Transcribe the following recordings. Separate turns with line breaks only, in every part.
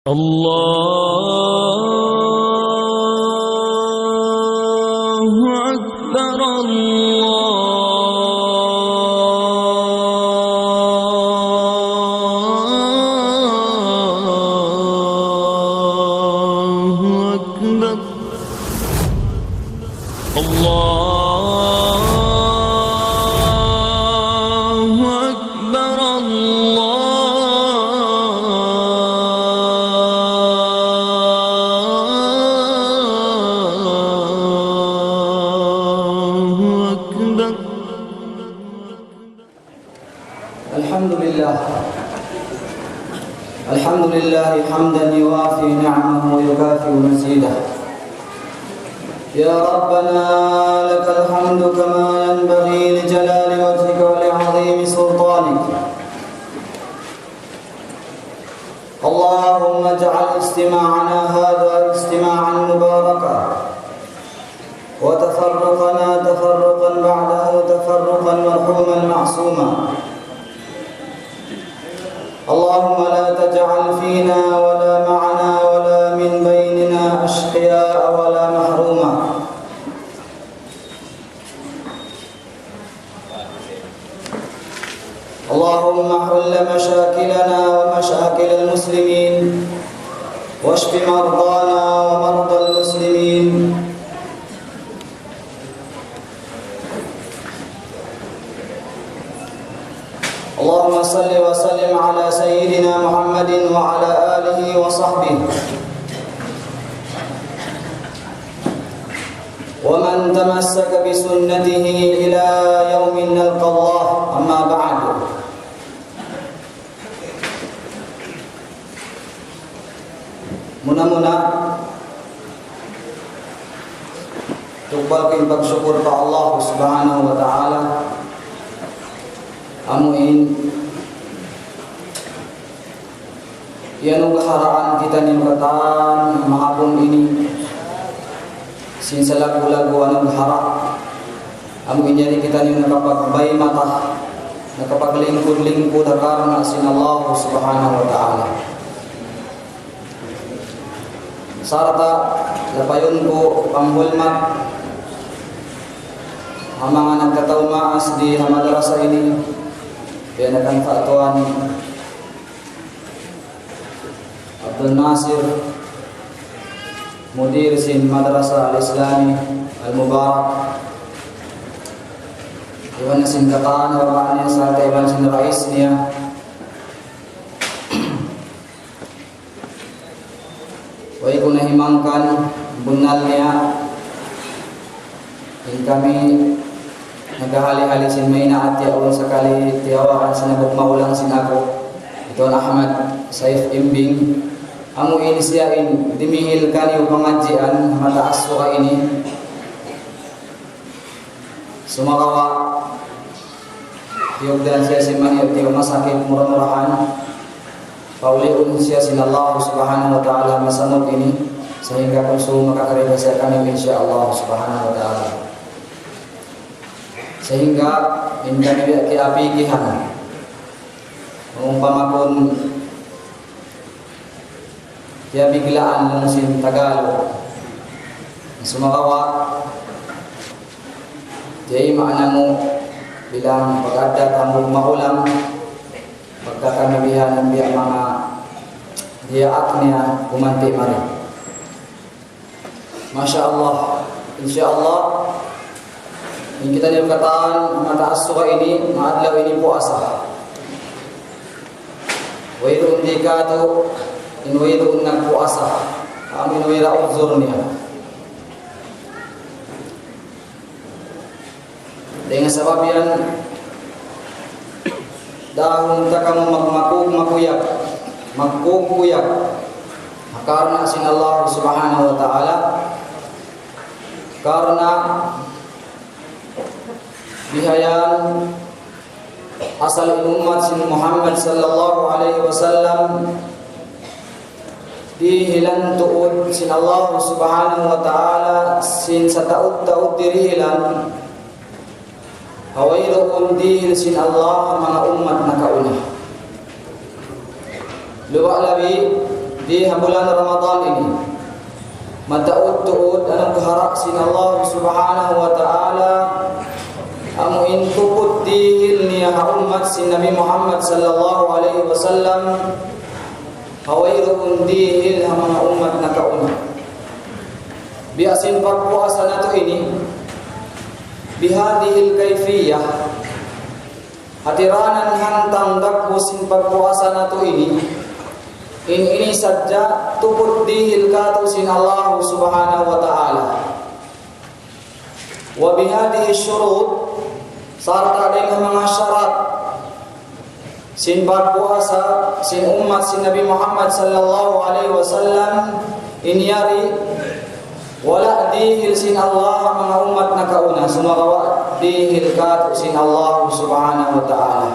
الله أكبر الله أكبر الله أكبر الله أكبر.
الحمد لله حمدا يوافي نعمه ويكافئ مزيده. يا ربنا لك الحمد كما ينبغي لجلال وجهك ولعظيم سلطانك. اللهم اجعل اجتماعنا هذا اجتماعا مباركا وتفرقنا تفرقا بعده تفرقا مرحوما معصوما. اللهم لا تجعل فينا ولا معنا ولا من بيننا أشقياء ولا محروما. اللهم حل مشاكلنا ومشاكل المسلمين واشف مرضانا ومرضى المسلمين. اللهم صل وسلم على سيدنا محمد وعلى آله وصحبه ومن تمسك بسنته إلى يوم نلقى الله. أما بعد، muna-muna tubalkin pagsyukur pa Allah subhanahu wa ta'ala. Amuin yan ang kaharaan kita ni kataan mahapon ini sinsa lagu-lagu anong harap. Amuin yan kita ni nakapagbay mata, nakapaglingkod-lingkod karena sin Allah subhanahu wa ta'ala. Sarata lapayon ko panghulmat ang mga nagkataumaas di madrasa ini. Kaya nagkantatuan Abdul Nasir, Mudir sin Madrasa Al-Islami Al-Mubarak. Iwan na sin kataan babaan niya sa Taiwan sin Rais niya. Way ko nahimangkan bunal niya. Yung kami naghahali-hali sin Mayna at yaon sakali tiyawakan sinabot maulang sin ako. Ito na Ahmad Saif Imbing. Amu inisyain dimihil kani upangadjian mataas ko ka ini. Sumakawa tiyogdan siya sin mani at tiyo masakit murah-murahan. Pauliun siya sin Allah subhanahu wa ta'ala masamot ini sehingga kung makakarita siya kami insyaallah subhanahu wa ta'ala. Sehingga hindi kiapigihan umpamakon kiabiglaan lang sin Tagalog sumakawa jay maana mo bilang pag-adat ang maulang pagkakamibihan ng biya mga diyaat niya kumanti mari. Masya Allah, insya Allah yung kita niyong kataan mataas suka ini maadlaw ini puasa. Wayroon di ka to inwayroon nagpuasa kami inwayra uzur niya. Dengan sebab yan dahon ta kamo magkukuyak karena sin Allah subhanahu wa ta'ala karena bihayan asal umat sin Muhammad sallallahu alaihi wasallam dihilan tuud sin Allah subhanahu wa ta'ala sin sa taud-taud dirihilan hawairoon dihil sin Allah mga umat na kauna. Luwa labi di bulan Ramadan ini. Mataud-tuud anang berharap sin Allah Subhanahu wa taala amu intuput dihil ni umat sin Nabi Muhammad sallallahu alaihi wasallam hawairu dihil hamana umat nakauna. Biasin puasa natu ini bihadihil kaifiyah hatiranan hantang dakbusin puasa natu ini saja tuput dihil katusin Allah Subhanahu wa taala. Wa bihadihi syurut sarta dengan mga syarat sin puasa sin umat sin Nabi Muhammad sallallahu alaihi wasallam inyari wala dihil sin Allah mga umat nakauna sumawa dihil katusin Allah Subhanahu wa taala.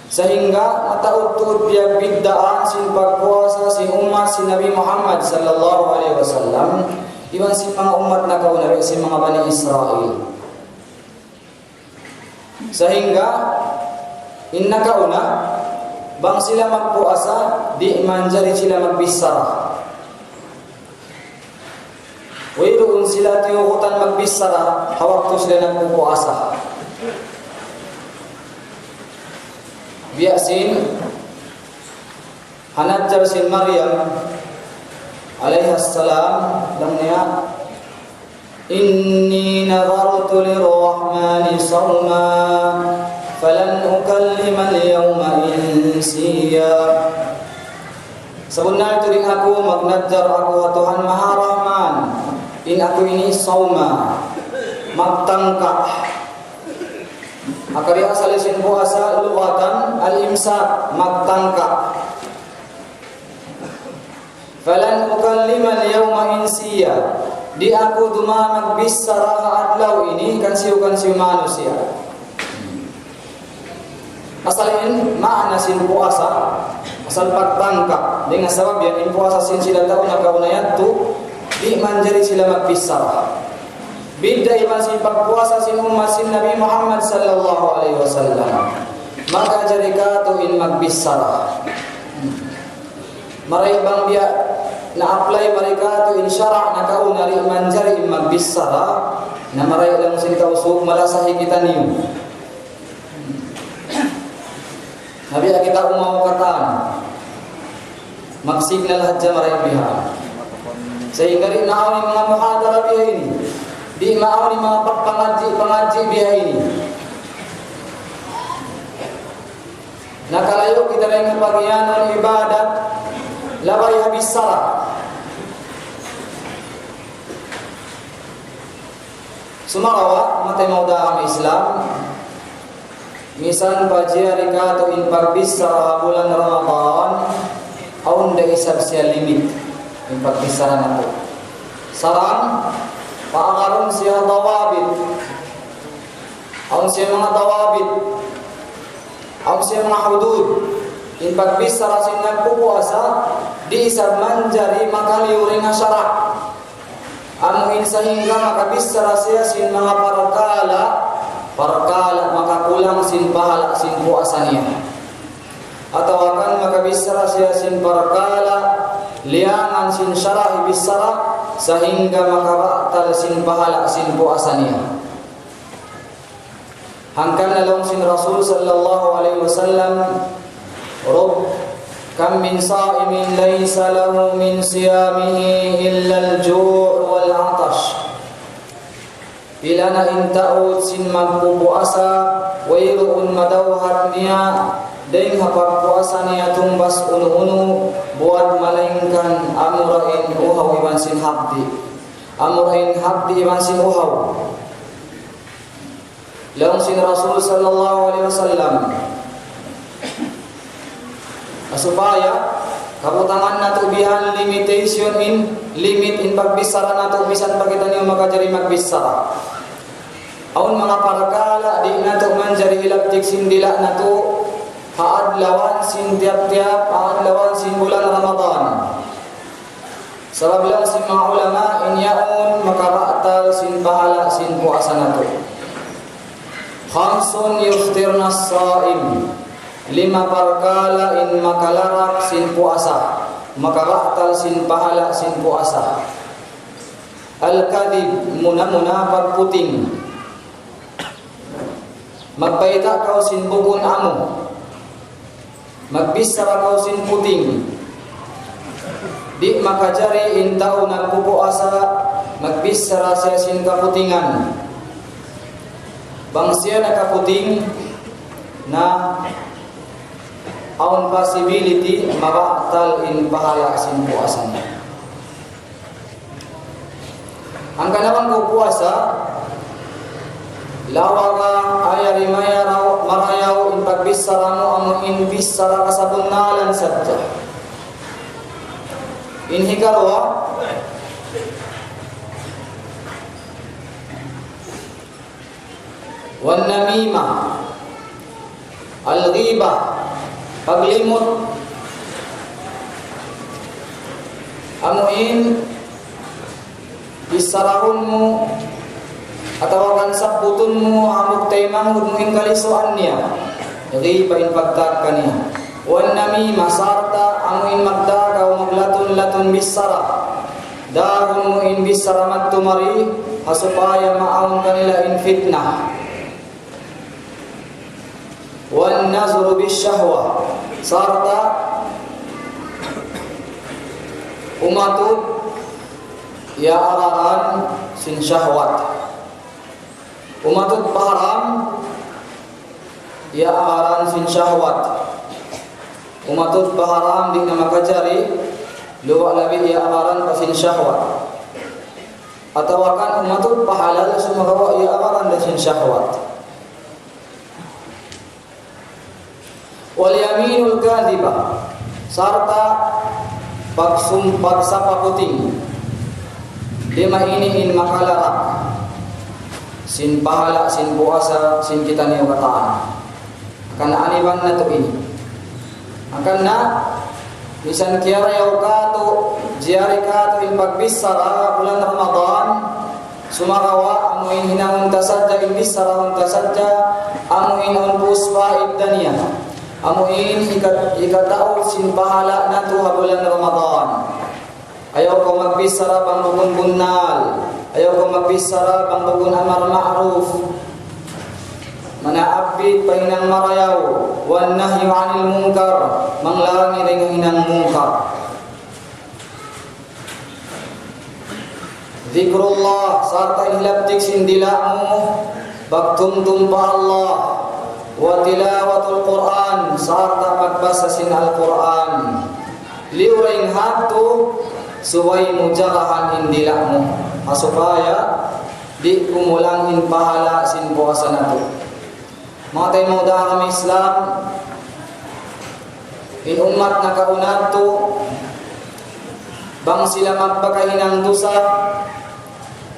Sehingga mataud-tuud biya biddaan sin pagpuasa sin umat sin Nabi Muhammad sallallahu alaihi wasallam iban sin mga umat na kauna sin mga Bani Israel. Sehingga inna kauna bang sila magpuasa di manjari sila magbisara. Wairoon sila tiyukutan magbisara hawak to sila nagpupuasa. Biasin hanajjar sin Maryam alaihi salam dan niya inni nadartu lirrahmani sawma falan ukallima al-yawma insiya. Sebenarnya itu aku magnadjar aku Tuhan Maha Rahman in aku ini sawma magtangka. Akari asal isin puasa lughatan al-imsak magtangka. Falan ukallima al-yawma insiya. Di aku duma magbisara adlaw ini kan siu manusia. Asalin makna sin puasa asal pagtangka dengan sebab yang puasa sin sila tahu nakaunayat tu di manjari sila magbisara. Bida iban sin pagpuasa sin umat sin Nabi Muhammad sallallahu alaihi wasallam maka jadi katu in magbisara. Maray bang dia na apply mereka tu in syara' na kauna ri manjari in magbisara na maray lang sin tausug malasahi kita niyo. Nabi kita umau kataan magsignal hadja maray biha sehingga ri naawin mga muhadara biha ini di maaw ni mga pengaji biya ini. Nakalayo kita rin bagian ng ibadat labay habis sara. Sumarawa matay mauda ang Islam misan pajia rikato in pagbis sa bulan Ramadan aun da isab siya limit in pagbis sara nato sarang paangaron siya tawabit ang siya mga tawabit ang siya mga hudud in pagbisara sin nagpupuasa di isab manjari makaliuring nga syarak amuin sehingga makabisara siya sin mga parkala makakulang sin pahala sin puasa niya atau akan makabisara siya sin parkala liangan sin syarah ibisara sehingga makabatal sin pahala sin puasa niya. Hangkan nalong sin Rasul sallallahu alaihi wasallam Rabb kam min sa'imin laysa lahu min siyamihi illa al-ju' wal 'atash. Bila na intaud sin magpupuasa wayruun madawhat niya deng hapag puasa niya tumbas unu-unu buat malaingkan amurain uhaw iban sin habdi amurain habdi iban sin uhaw laong sin Rasul sallallahu alaihi wasallam supaya kabutangan nato bihan limitation in limit in pagbisara nato bisan pagita niyo makajari magbisara aun mga parakala di nato manjari ilaptik sindila nato haadlawan sin tiap-tiap haadlawan sin bulan Ramadan. Sebab lang sin mga ulama inyaun makabatal sin pahala sin puasa nato. Khamsun yuftirna as-saim 5 perkala in makalarak sin puasa makaratal sin pahala sin puasa. Al-kadhib muna-muna pagputing, magpaita kau sin bugon amo, magbisara kau sin puting, di makajari intao nagpupuasa, magbisara siya sin kaputingan. Bang siya nakaputing na on possibility mabatal in pahala sin puasan. Ang kanaman ko puasa, lawaga ayari marayaw in pagbisara mo ang inbisara ka sa bunnalan sadya. In hikarwa, wan namima, al-ghiba, paglimot, amuin bisarahun mo atawakan sa putun mo amok taymang hudmuin kalisuan niya ghiba in pagtag kaniya. Wan namima sarta amuin magdagaw maglatun-latun bisara, dahon mo in bisara magtumari asupaya maawon kanila in fitnah. Wan nazru bisyahwa sarta umatut ya araran sin syahwat, umatut paharam ya araran sin syahwat, umatut paharam di nama kajari luwa labi ya araran sin syahwat, atau akan umatut pahalal sumagawa ya araran sin syahwat. Wal yaminul kadhiba sarta pagsapa puting, lima ini in makalarak sin pahala sin puasa sin kita niyo kataan akan aniban na to ini akan na bisan kiarayaw ka to jiyari ka to in pagbisara bulan Ramadan sumakawa amuin hinangon tasadya in bisara hon tasadya amuin on puspa ibdaniya amuin ikatao sin pahala na to bulan Ramadan. Ayaw ko magbisara bang bugun bunnal, ayaw ko magbisara bang bugun amar ma'ruf, manaabit pahinang marayaw, wan nahyu anil munkar, manglarang iring hinang munkar. Zikrullah sarta inlaptik sindila mo, bagtumtum pa Allah, wa tilawatul Quran sarta pagbasa sin Al-Quran. Liuraing hatu suway mujarahan indila mo supaya di kumulangin pahala sin puasa nato. Mga tayo mo dahil kami Islam in umat na kaunat to bang sila magpakahinang dosa,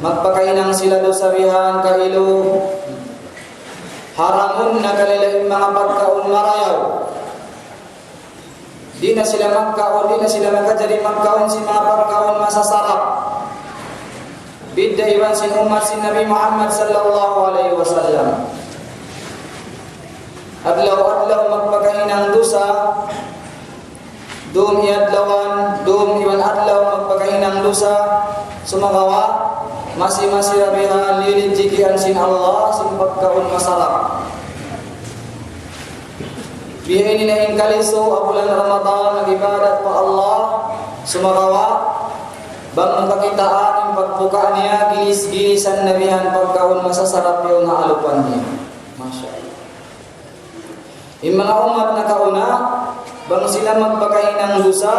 magpakahinang sila dosa bihan kailo haramun na kalilain mga pagkaun marayaw. Di na sila magkaon, di na sila magkajari magkaon si mga pagkaon masasarap. Bidda iwan sin umat sin Nabi Muhammad sallallahu alaihi wasallam. Adlaw-adlaw magpakahinang dosa, dum iadlawan, dum iwan adlaw magpakahinang dosa, sumagawa, masih-masih rabihan lilin jikian sin Allah, sin pagkaon masarap. Bihin na kaliso bulan Ramadan nag-ibadat pa Allah sumagawa bang makakitaan yung pagbuka niya ginis-ginisan nabihan pagkaon masasarap yung naalupan niya. Masya Allah. Yung mga umat na kauna bang sila magpakahinang dosa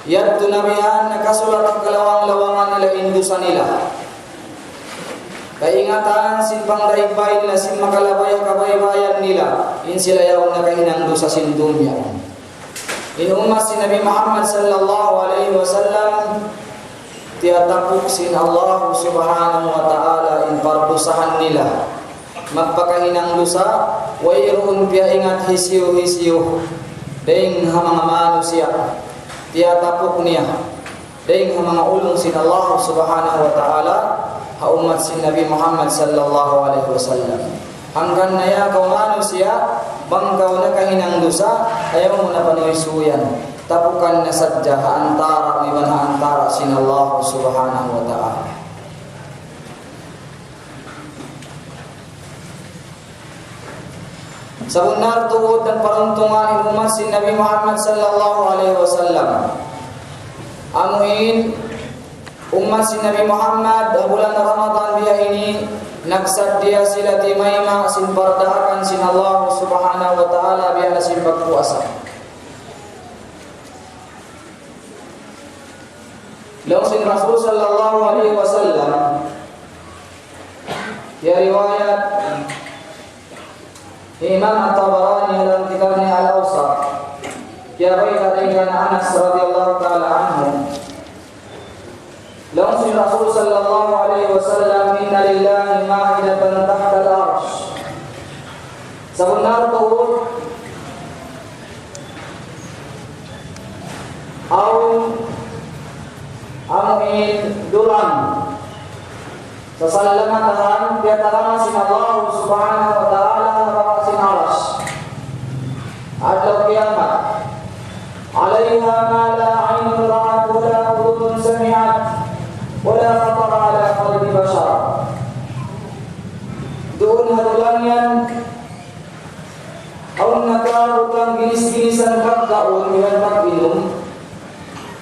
yat tunabihan nakasulat ang kalawang-lawangan nila indusa nila. Kaingatan sin pangdaigbayin nila sin makalabay kabaybayan nila in sila yaong nakahinang dosa sin dunya. In umat si Nabi Muhammad sallallahu alaihi wasallam tiatapuk sin Allah subhanahu wa ta'ala in pardusahan nila magpakahinang dosa wayroon piya ingat hisiyo-hisiyo ding mga manusia tiatapuk niya ding mga ulong sin Allah subhanahu wa ta'ala ha umat si Nabi Muhammad sallallahu alaihi wasallam. Hanggang naya kau manusia bang kau na kahinang dosa ayaw mo na panoy suyan tapukan na sadya antara iban antara sin Allah subhanahu wa ta'ala. Sa benar tuod dan peruntungan umat si Nabi Muhammad sallallahu alaihi wasallam. Amuin umat si Nabi Muhammad bulan Ramadan dia ini nagsadya sila timayma sin pardahakan sin Allah subhanahu wa ta'ala biya sin pagpuasa. Lalu sin Rasul sallallahu alaihi wasallam ya riwayat Imam At-Tabarani dalam kitabnya Al-Awsat ya riwayat dari Anas radhiyallahu taala anhu. Lalu sin Rasul sallallahu alaihi wasallam inna lillahi ma'idatan tahta al-arsh. Sebenar tuh amin dulan sasalamatan dia tarama sin Allah subhanahu wa ta'ala wa sin arsh adlaw kiamat alaiha ma la aynun ra'at wa la udhun sami'at wa la khatara ala qalbi bashar. Doon hadulangan aun nakarutan ginis-ginisan pagkaon iwan pag-inom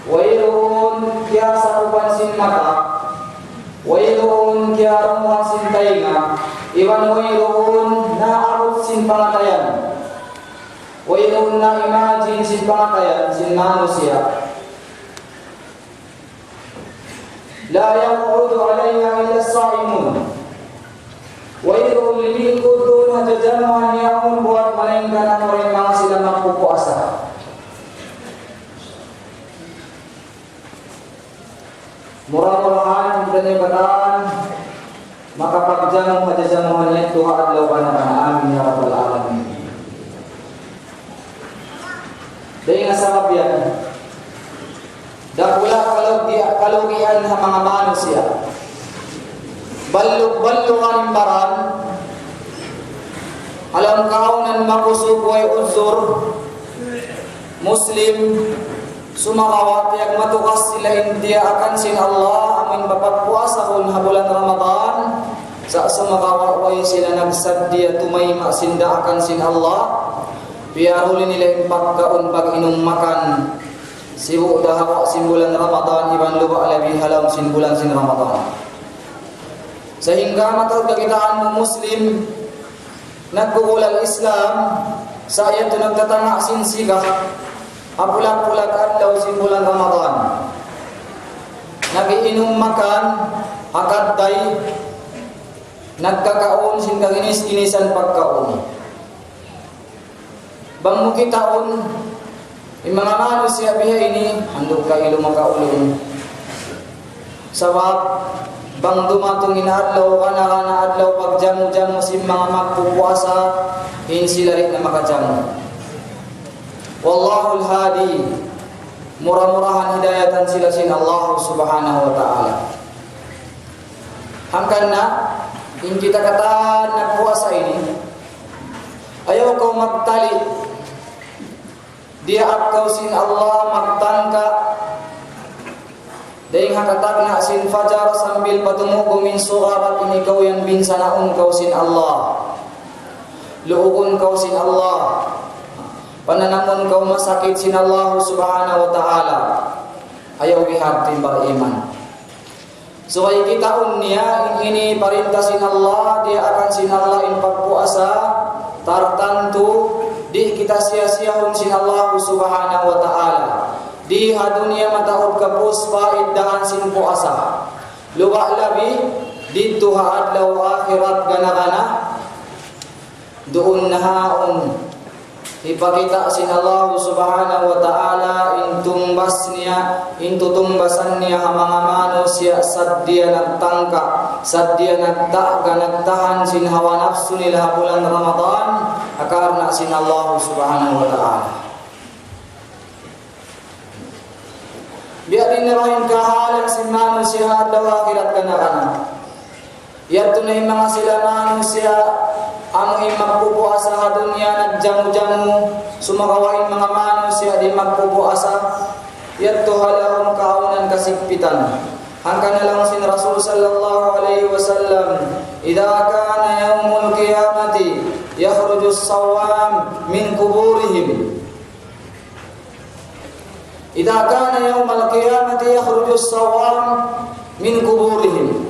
wailun kya sarupan sin mata wailun kya ramuhan sin tainga iwan wailun na arut sin pangatayan wailun na imagine sin pangatayan sin manusia la yaqudu alayha illa as-saimun wailun lil qudun hajajamahan yaun buat malingkan ang mga sila magpupuasa. Murah-murahan dan ibadah maka pagjamu hajajamuhan itu adlaw kana amin ya rabbal alamin. Dengan sabab yan dakula kalau iyan ha mga manusia ballugan imbaran alam kaunan makusub wa uzur muslim sumakawat yang matukas sila india akan sin Allah amin bapak puasa pun bulan Ramadan sa sumakawat wa sila nagsadya tumayma sinda akan sin Allah biarulin nila pagkaon pag inum makan sibuk dahawa sin bulan Ramadan iban luba alabi halam sin bulan sin Ramadan sehingga matawag kakitaan mo muslim nagkukulal Islam sa iya ito nagtatanga sin sigah apulat-pulat adlaw sin bulan Ramadan nagiinom makan akadday nagkakaon sin kaginis-ginisan pagkaon bang mukitaon yung mga manusia biya ini handog ka ilo makaulong sabab bang dumatong inaadlaw kana adlaw pagjamu-jamu sin mga magpupuasa in sila rin na makajamu. Wallahul hadi murah-murahan hidayatan sila sin Allah subhanahu wa ta'ala. Hangkan na in kita kata nagpuasa ini ayaw kau magtali dia at kau sin Allah magtangka daing hakatag na sin fajar sambil patumugo min sugarat ini kau yang binsanaon kau sin Allah luukon kau sin Allah pananamon kau masakit sin Allah subhanahu wa ta'ala ayaw bihabtin beriman so ay kitaon niya ini perintah sin Allah dia akan sin Allah in pagpuasa tartantu di kita sia-siahon sin Allah subhanahu wa ta'ala di dunia mataod kapus faidaan sin puasa luba labi dito ha adlaw akhirat gana-gana doon nahaon ipakita sin Allah subhanahu wa ta'ala intutumbasan niya ang mga manusia sadya nagtangka sadya nagtahan sin hawa nafsu nila bulan Ramadan akarna sin Allah subhanahu wa ta'ala biya din narahin kahalan sin manusia adlaw akhirat gana-gana yato na yung mga sila manusia amo magpupuasa ha dunya nagjamu-jamu sumagawain mga manusia di magpupuasa yadto halahum kaunan kasigpitan hangkan na lang sin Rasul sallallahu alaihi wasallam idza kana yaumul qiyamati yakhruju as-sawam min kuburihim idza kana yaumul qiyamati yakhruju as-sawam min kuburihim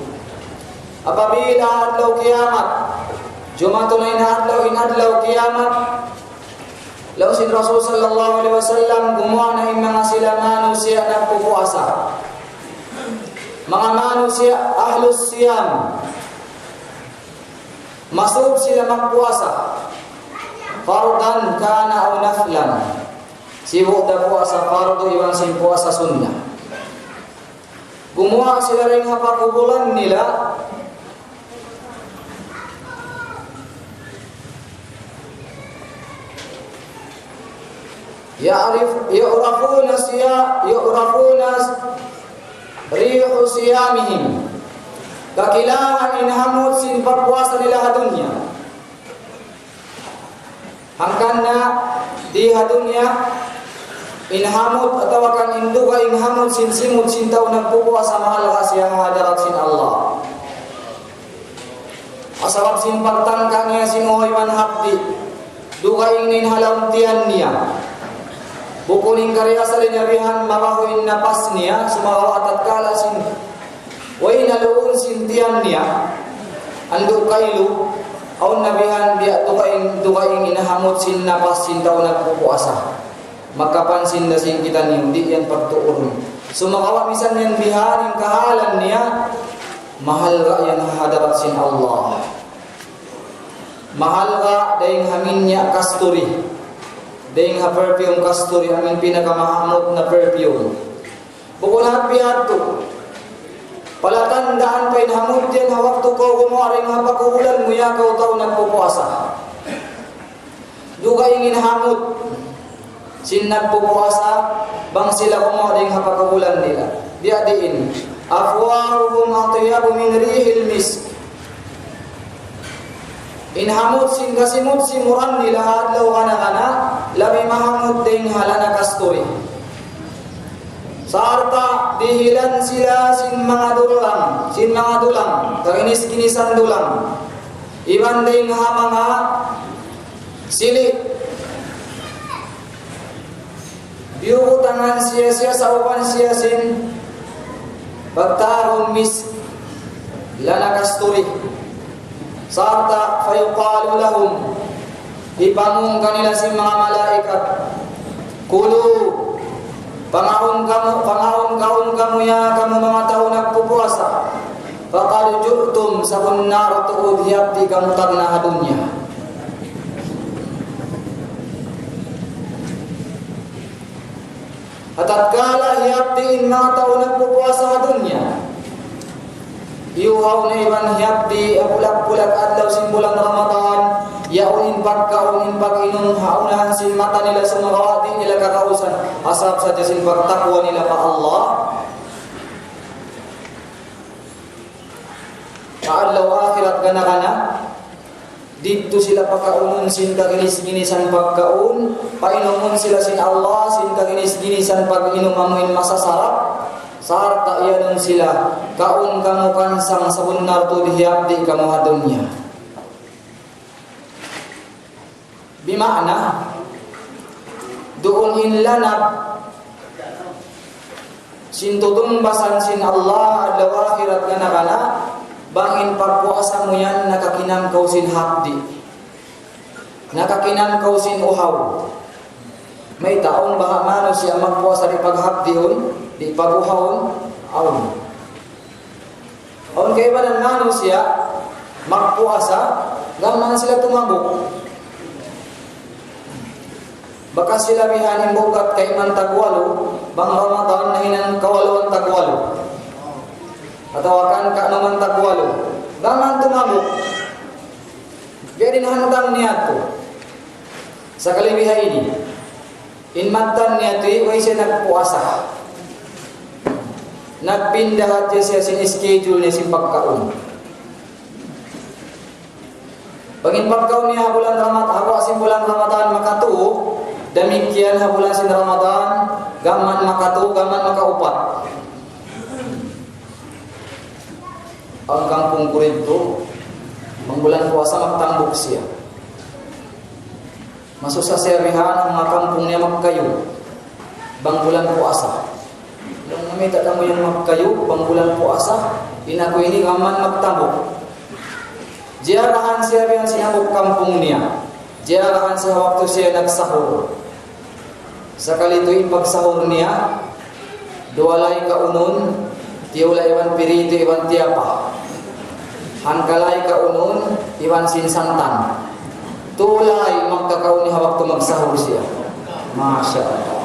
apabila adlaw kiamat Jumatul inadlaw kiamat law sin Rasul sallallahu alaihi wasallam gumawa na mga sila manusia nagpupuasa mga manusia ahlus siyam masub sila magpuasa fardan kana aw naflan sibuk da puasa fardu iwan sin puasa sunnah gumawa sila ring hapakubulan nila yu'rafuna rihu siyamihim kakilangan inhamut sin pagpuasa nila dunya hangkan na di dunya inhamut atau kan induga inhamut sin simut sin tau nagpupuasa mahal kasya hadarat sin Allah asarap sin pagtangka niya sin ohiman hapdi duga ingin halam tiyan niya bukuning karya sa linyabihan mabahuin napas niya sumawa at kala sin way naluun sintian niya ando kailu aun nabihan dia tukaing inahamot sin napas sin daw nagpupuasa magkapansin na sin kita niyo di yan pagtuon sumakawa misan yan bihaning kahalan niya mahal ka yan hadarat sin Allah mahal ka dahing hamin niya kasturi dahing ha perfume kasturi amin pinakamahamot na perfume bukod hapihat to palatandaan pa inhamot yan hawak to ko gumawaring hapakubulan muya ka utaw nagpupuasa duga yung inhamot sin nagpupuasa bang sila gumawaring hapakubulan nila dia diin afwahuhum atyabu min rihil misk inhamut sin kasimut simuran nila adlaw kana labi mahamut ding halana kasturi sarta dihilan sila sin mga dulang kaginis-ginisan dulang iban ding ha mga sili biutangan siya sa upan siya sin pagtarong mis lana kasturi sarta fayuqalu lahum ipangung kanila si mga malaikat kulu pangaon kamu ya kamu mga tao nagpupuasa faqad jurtum sa kunnar tuud hiyapti kamu tagna dunya atatkala hiyapti in mga tao nagpupuasa dunya yuhaw na iban hiyapti apulak-pulak adlaw sin bulan Ramadan yaunin pagkainom haunahan sin mata nila sumawati nila kakausan asap saja sin pagtakwa nila pa Allah kaadlaw akhirat gana-gana dito sila pagkaunon sin kaginis-ginisan pagkaun painomon sila sin Allah sin kaginis-ginisan pag-inom amuin masasarap sarta iyanon sila kaun kamu kansang sa benar tu dihiyabdi kamu hadunya bima'na doon inlanab sintutumbasan sin Allah adlaw akhirat kana bangin pagpuasa mo yan nakakinam kau sin hapdi nakakinam kau sin uhaw may taon baha mano siya magpuasa di paghapdion di paguhawon aon kayo ba ng mano siya magpuasa gaman sila tumabok baka sila bihanin bukat kay man tagwalo bang Ramadan na hinan kawalo ang tagwalo atawakan ka naman tagwalo gaman tumabok kaya dinahantang niya to sa kalibiha ini inmatan niya to way siya nagpuasa nagpindahat siya sin schedule niya sin pagkaon Pagin pagkaw niya bulan Ramadan, hawa sin bulan Ramadan makatuo, demikian bulan sin Ramadan gaman makatuo, gaman makaupat. Ang kampung Korinto, ang bulan puasa magtambok siya. Masusa serihan ang mga kampung niya magkayo, bang bulan puasa. Nung namita mo yung magkayo, bang bulan puasa, inako ini gaman magtambok. Jarahan siya yang sinabok kampung niya. Jarahan siya waktu siya nagsahur. Sakali ito'y pagsahur niya, duwalay kaunon, tiula iwan pirito iwan tiapa. Hangkalay kaunon, iwan sinsantan. Tulay magkakaon niya waktu magsahur siya. Masya Allah.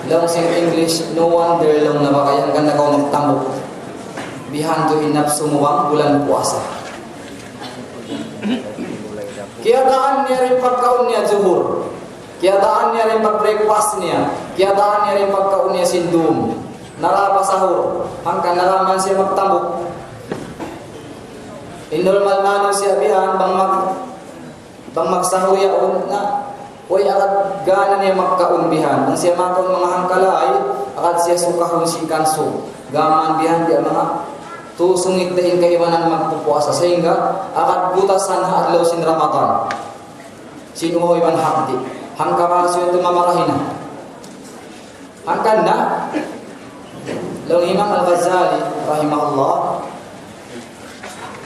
Lang sing English, no wonder lang na bakayan ka na kau magtambok. Bihanto inap sumuwang bulan puasa. Kiadaan niya rin pagkaon niya zuhur. Kiadaan niya rin pag-breakfast niya. Kiadaan niya rin pagkaon niya sindum. Narapa sahur. Hanggang naraman siya magtambok. Inormal na siya bihan bang magsahur yaon na uy akad gana niya magkaunbihan. Ang siya makon mga hangkalay, akad siya sukahon si kanso. Gaman bihan di mga tusungit dahin kaiwanan magpupuasa sehingga akad butasan hadlaw sin Ramadan. Sinuhoy man hapdi. Hangka masyo ito mamarahin. Hangkan na Long Imam Al-Ghazali rahimahullah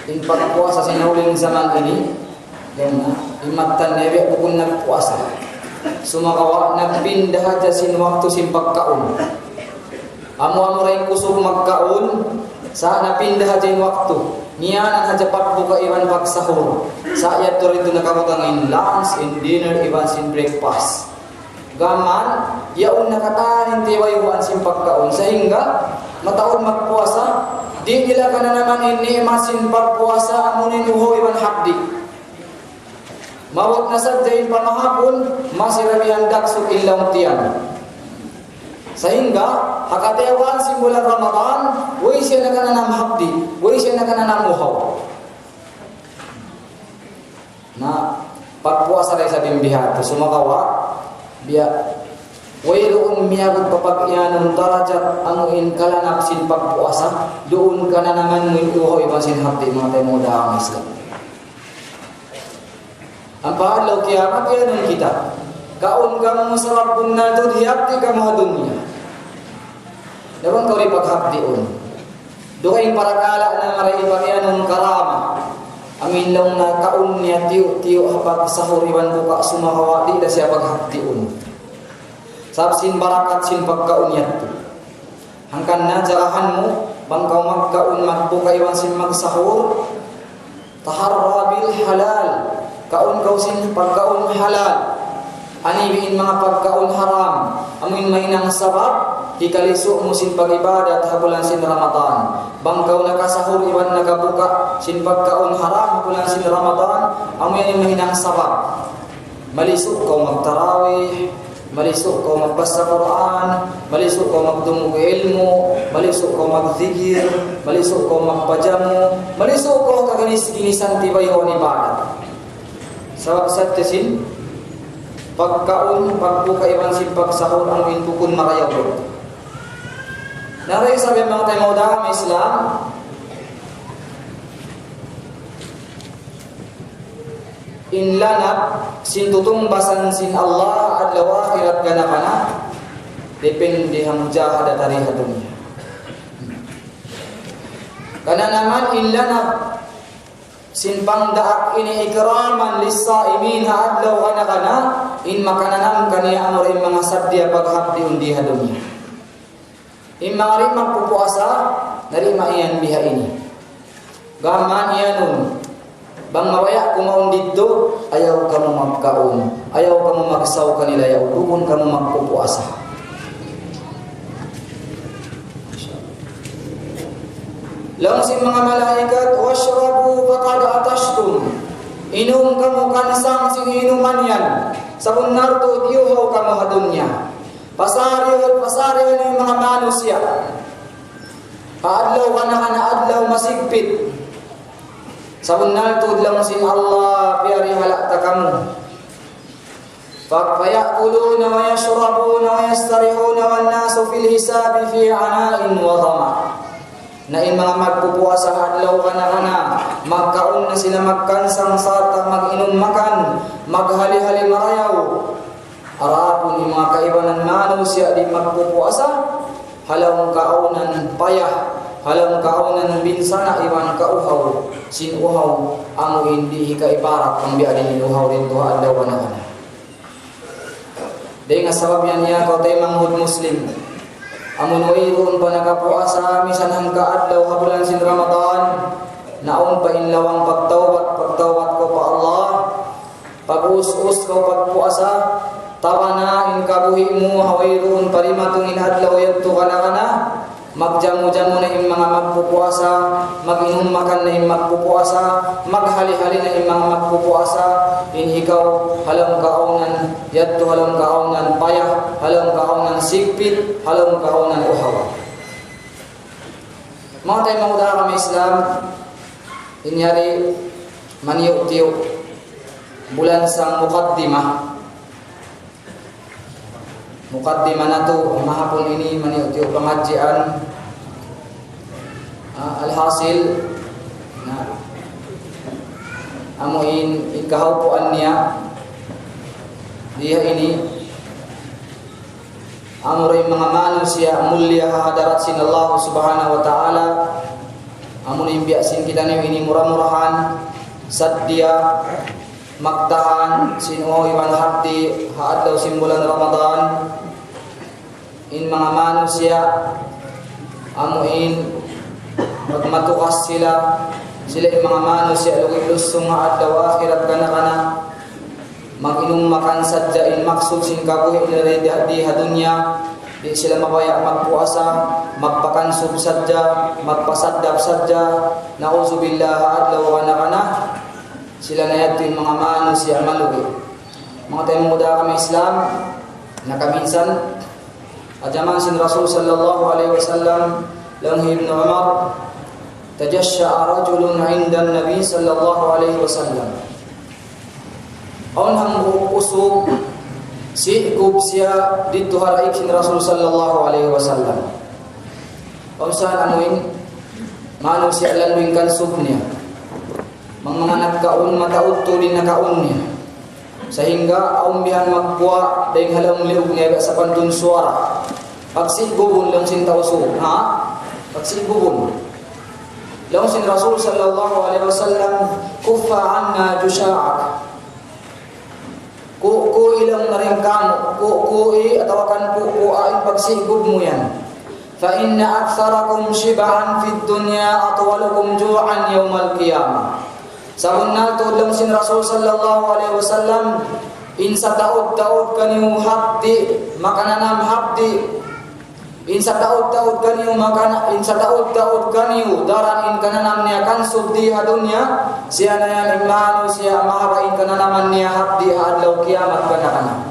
in pagpuasa sinuling zaman ini yang imatan nebe bukun nagpuasa sumakawa nagpindah aja sin waktu sin pagkaon amo ray kusog magkaon sa napindah aja in waktu niyanan aja pagbuka iwan pagsahur sa ayat to rito nakabutang in lunch in dinner iwan sin breakfast gaman yaon nakatanin tiwayuan sin pagkaon sehingga mataon magpuasa di nila ka na naman ini masin pagpuasa amunin uho iwan hapdi. Mawag na sa dahin pamahapon, masirabihan daksok ilang tiyan. Sehingga, hakatewan simbulan Ramadan, huwag siya na kananam hapdi, huwag siya na kananam uhaw. Na, pagpuasa rin sa bimbihat, sumakawa, biya, huwag doon miyagod papagyanong darajat anuin kalanap sin pagpuasa, doon ka na naman mo uhaw iba sin hapdi, mga tayo mo daang Islam. Ang pahalaw kiamat yan kita. Kaon ka mo sa rabbong naldod, hiyapti ka mga dunya. Dawan ka rin paghapdion. Doon parakala na maray ipagyanong karama. Amin lang na kaon niya tiyo hapag sa huriwan buka sumakawa di na siya paghapdion. Sabsin barakat sin pagkaon niya to. Hangkan na jarahan mo, bangkaw magkaon magbuka iwan sin magsahur, taharra bil halal. Kaon kausin pagkaon halal anibiin mga pagkaon haram amin mainang sabab hikaliso mo sin pag-ibadat habulan sin Ramadan bangkaw nakasahur iwan nagabuka sin pagkaon haram habulan sin Ramadan amin mainang sabab malisok kau magtarawih malisok kau magbasa Quran malisok kau magdungog ilmu malisok kau magzikir malisok kau magpajamu malisok kau kaganis-ginisan tibayon ibadat. Sabab sa tesin pagkaon pagbuka iwan sin pagsahur ang inbukon marayaw. Naray sabi mga tayo mga Islam inlanap sin tutumbasan sin Allah adlaw akhirat ganapana depende hang jahada tariha dunia. Kana naman inlanap sin pangdaak ini ikraman lis-saimin adlaw kana in makananam kaniya amor in mga sadya paghapdi undi dunya. In mga rin magpupuasa narima iyan biha ini. Gaman iyanun bang mawaya kumaon dito ayaw ka mo magkaon ayaw ka mo magsaw kanila ayaw dukon ka mo magpupuasa. Langsin mga malaikat, washrabu faqad atashtum. Inom kamu kansang sing inuman yan. Sa bunarto tiyuhaw kamu hadunya. Pasarihan ng mga manusia. Adlaw kana adlaw masigpit. Sabun naltud lang sin Allah piari halakta kamu. Fayakuluna wa yashrabuna wa yastarihuna wan nasu fil hisabi fi ana'in wa dhama. Na in mga magpupuasa adlaw kana magkaon na sila magkansang sarta mag-inom makan maghali-hali marayaw. Arapon ni mga kaibanan manaw siya di magpupuasa halawng kaunan payah halawng kaunan binsana iwan kauhaw sin uhaw amo hindi hikaibarat ang biadin uhaw din tuha adlaw kana. Dahil nga sabab yan niya kau tayo manghud muslim amun wayroon pa nakapuasa misan hangka adlaw habulan sin Ramadan naon pa inlawang pagtawat ko pa Allah pag-us-us ko pagpuasa tawana in kabuhi mo hawayroon parimatong inadlaw yadto kana magjamu-jamu na yung mga magpupuasa mag-inom makan na yung magpupuasa maghali-hali na yung mga magpupuasa in ikaw halong kaunan yadto halong kaunan payah halong kaunan sigpit halong kaunan uhawa. Mga tayo mangudara kami Islam inyari maniyo-tiyo bulan sang mukaddimah na to mahapon ini maniyo-tiyo pamajian alhasil na amuin ikahaupuan niya dia ini amuray mga manusia mulia hadarat sin Allah subhanahu wa ta'ala amun imbiasin kita ini murah-murahan sadya magtahan sino iwan hati haadlaw simbulan Ramadan in mga manusia amuin magmatukas sila yung mga manusia lugisong haadlaw akhirat kana mag-inom makan sadya in maksud sin kabuhi di hadunya di sila mabaya magpuasa magpakansub sadya magpasaddab sadya nauzubillah adlaw kana sila na yato yung mga manusia malugi. Mga tayo muda kami Islam na kaminsan at yaman sin Rasul sallallahu alaihi wasallam lang Ibn Umar tajasya'a rajulun inda Nabi sallallahu alaihi wasallam aun hang usub si ikub siya dito haraik sin Rasul sallallahu alaihi wasallam aun saan amuin manusia laluin kansub niya mga nagkaon makaudto din nakaon niya sehingga aumbihan magpuwa dahil halang liog niya sa pantun suara pagsigbubun lang sin tauso pagsigbubun lang sin Rasul sallallahu alaihi wasallam kufa anna jusha'ak ku ilang naringkamo ku atawakan ku ain pagsigbub mo yan fa inna aktharakum shib'an fid dunya atwalukum ju'an yawmal qiyamah. Sabun nato lang sin Rasul sallallahu alaihi wasallam in sa taod-taod kaniyo habdi makananam habdi in sa taod-taod kaniyo makana in sa taod-taod kaniyo daran in kananam niya kansub di hadunya siya na yan imano siya mahaba in kananaman niya habdi adlaw kiamat kana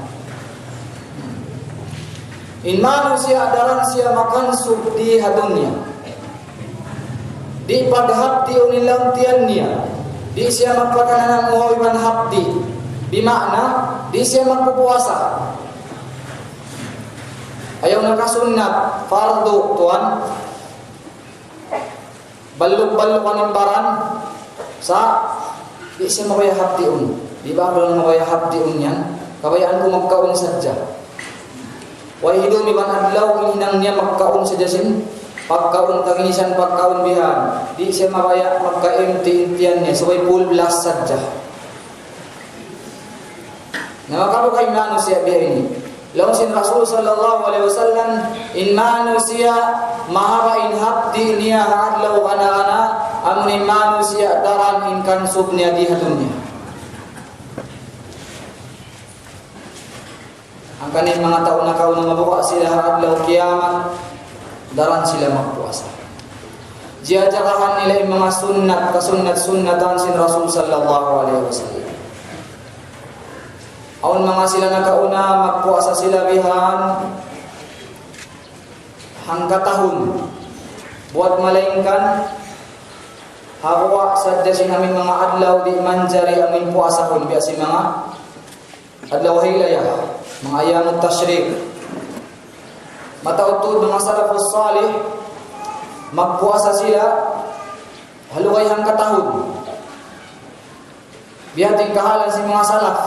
in mano siya daran siya makansub di hadunya di paghabdi unilang tiyan niya di siya magpakanan ng muhawiban habdi bimakna di siya magpupuasa ayaw nakasunat fardo tuan balok-balok ng baran sa di siya mabaya habdiun di ba lang mabaya habdiun yan kabayaan ko magkaon sadya way hidumi ban adlaw inang niya magkaon sadya sin pagkaon taginisan pagkaon bihan di siya mabaya magka-inti-intian niya sabay full blast sadya nakakalo kay mano siya biya ini lang sin Rasul sallallahu alaihi wasallam in mano siya mahaba in habdi niya adlaw kana amun in mano siya daran in kansub niya di hatun niya ang kaning mga tao na kauna mabuka sila adlaw kiamat daran sila magpuasa. Jajakahan nila yung mga kasunat-sunnatan sin Rasul sallallahu alaihi wasallam. Aun mga sila nakauna magpuasa sila bihan hangga tahun. buat melainkan hawa sadda sin amin mga adlaw di manjari amin puasa kun biasa mga adlaw hilaya mga ayamut tasyrik matautud mga salafus salih magpuasa sila haluay hang katahud bihating kahalan si mga salaf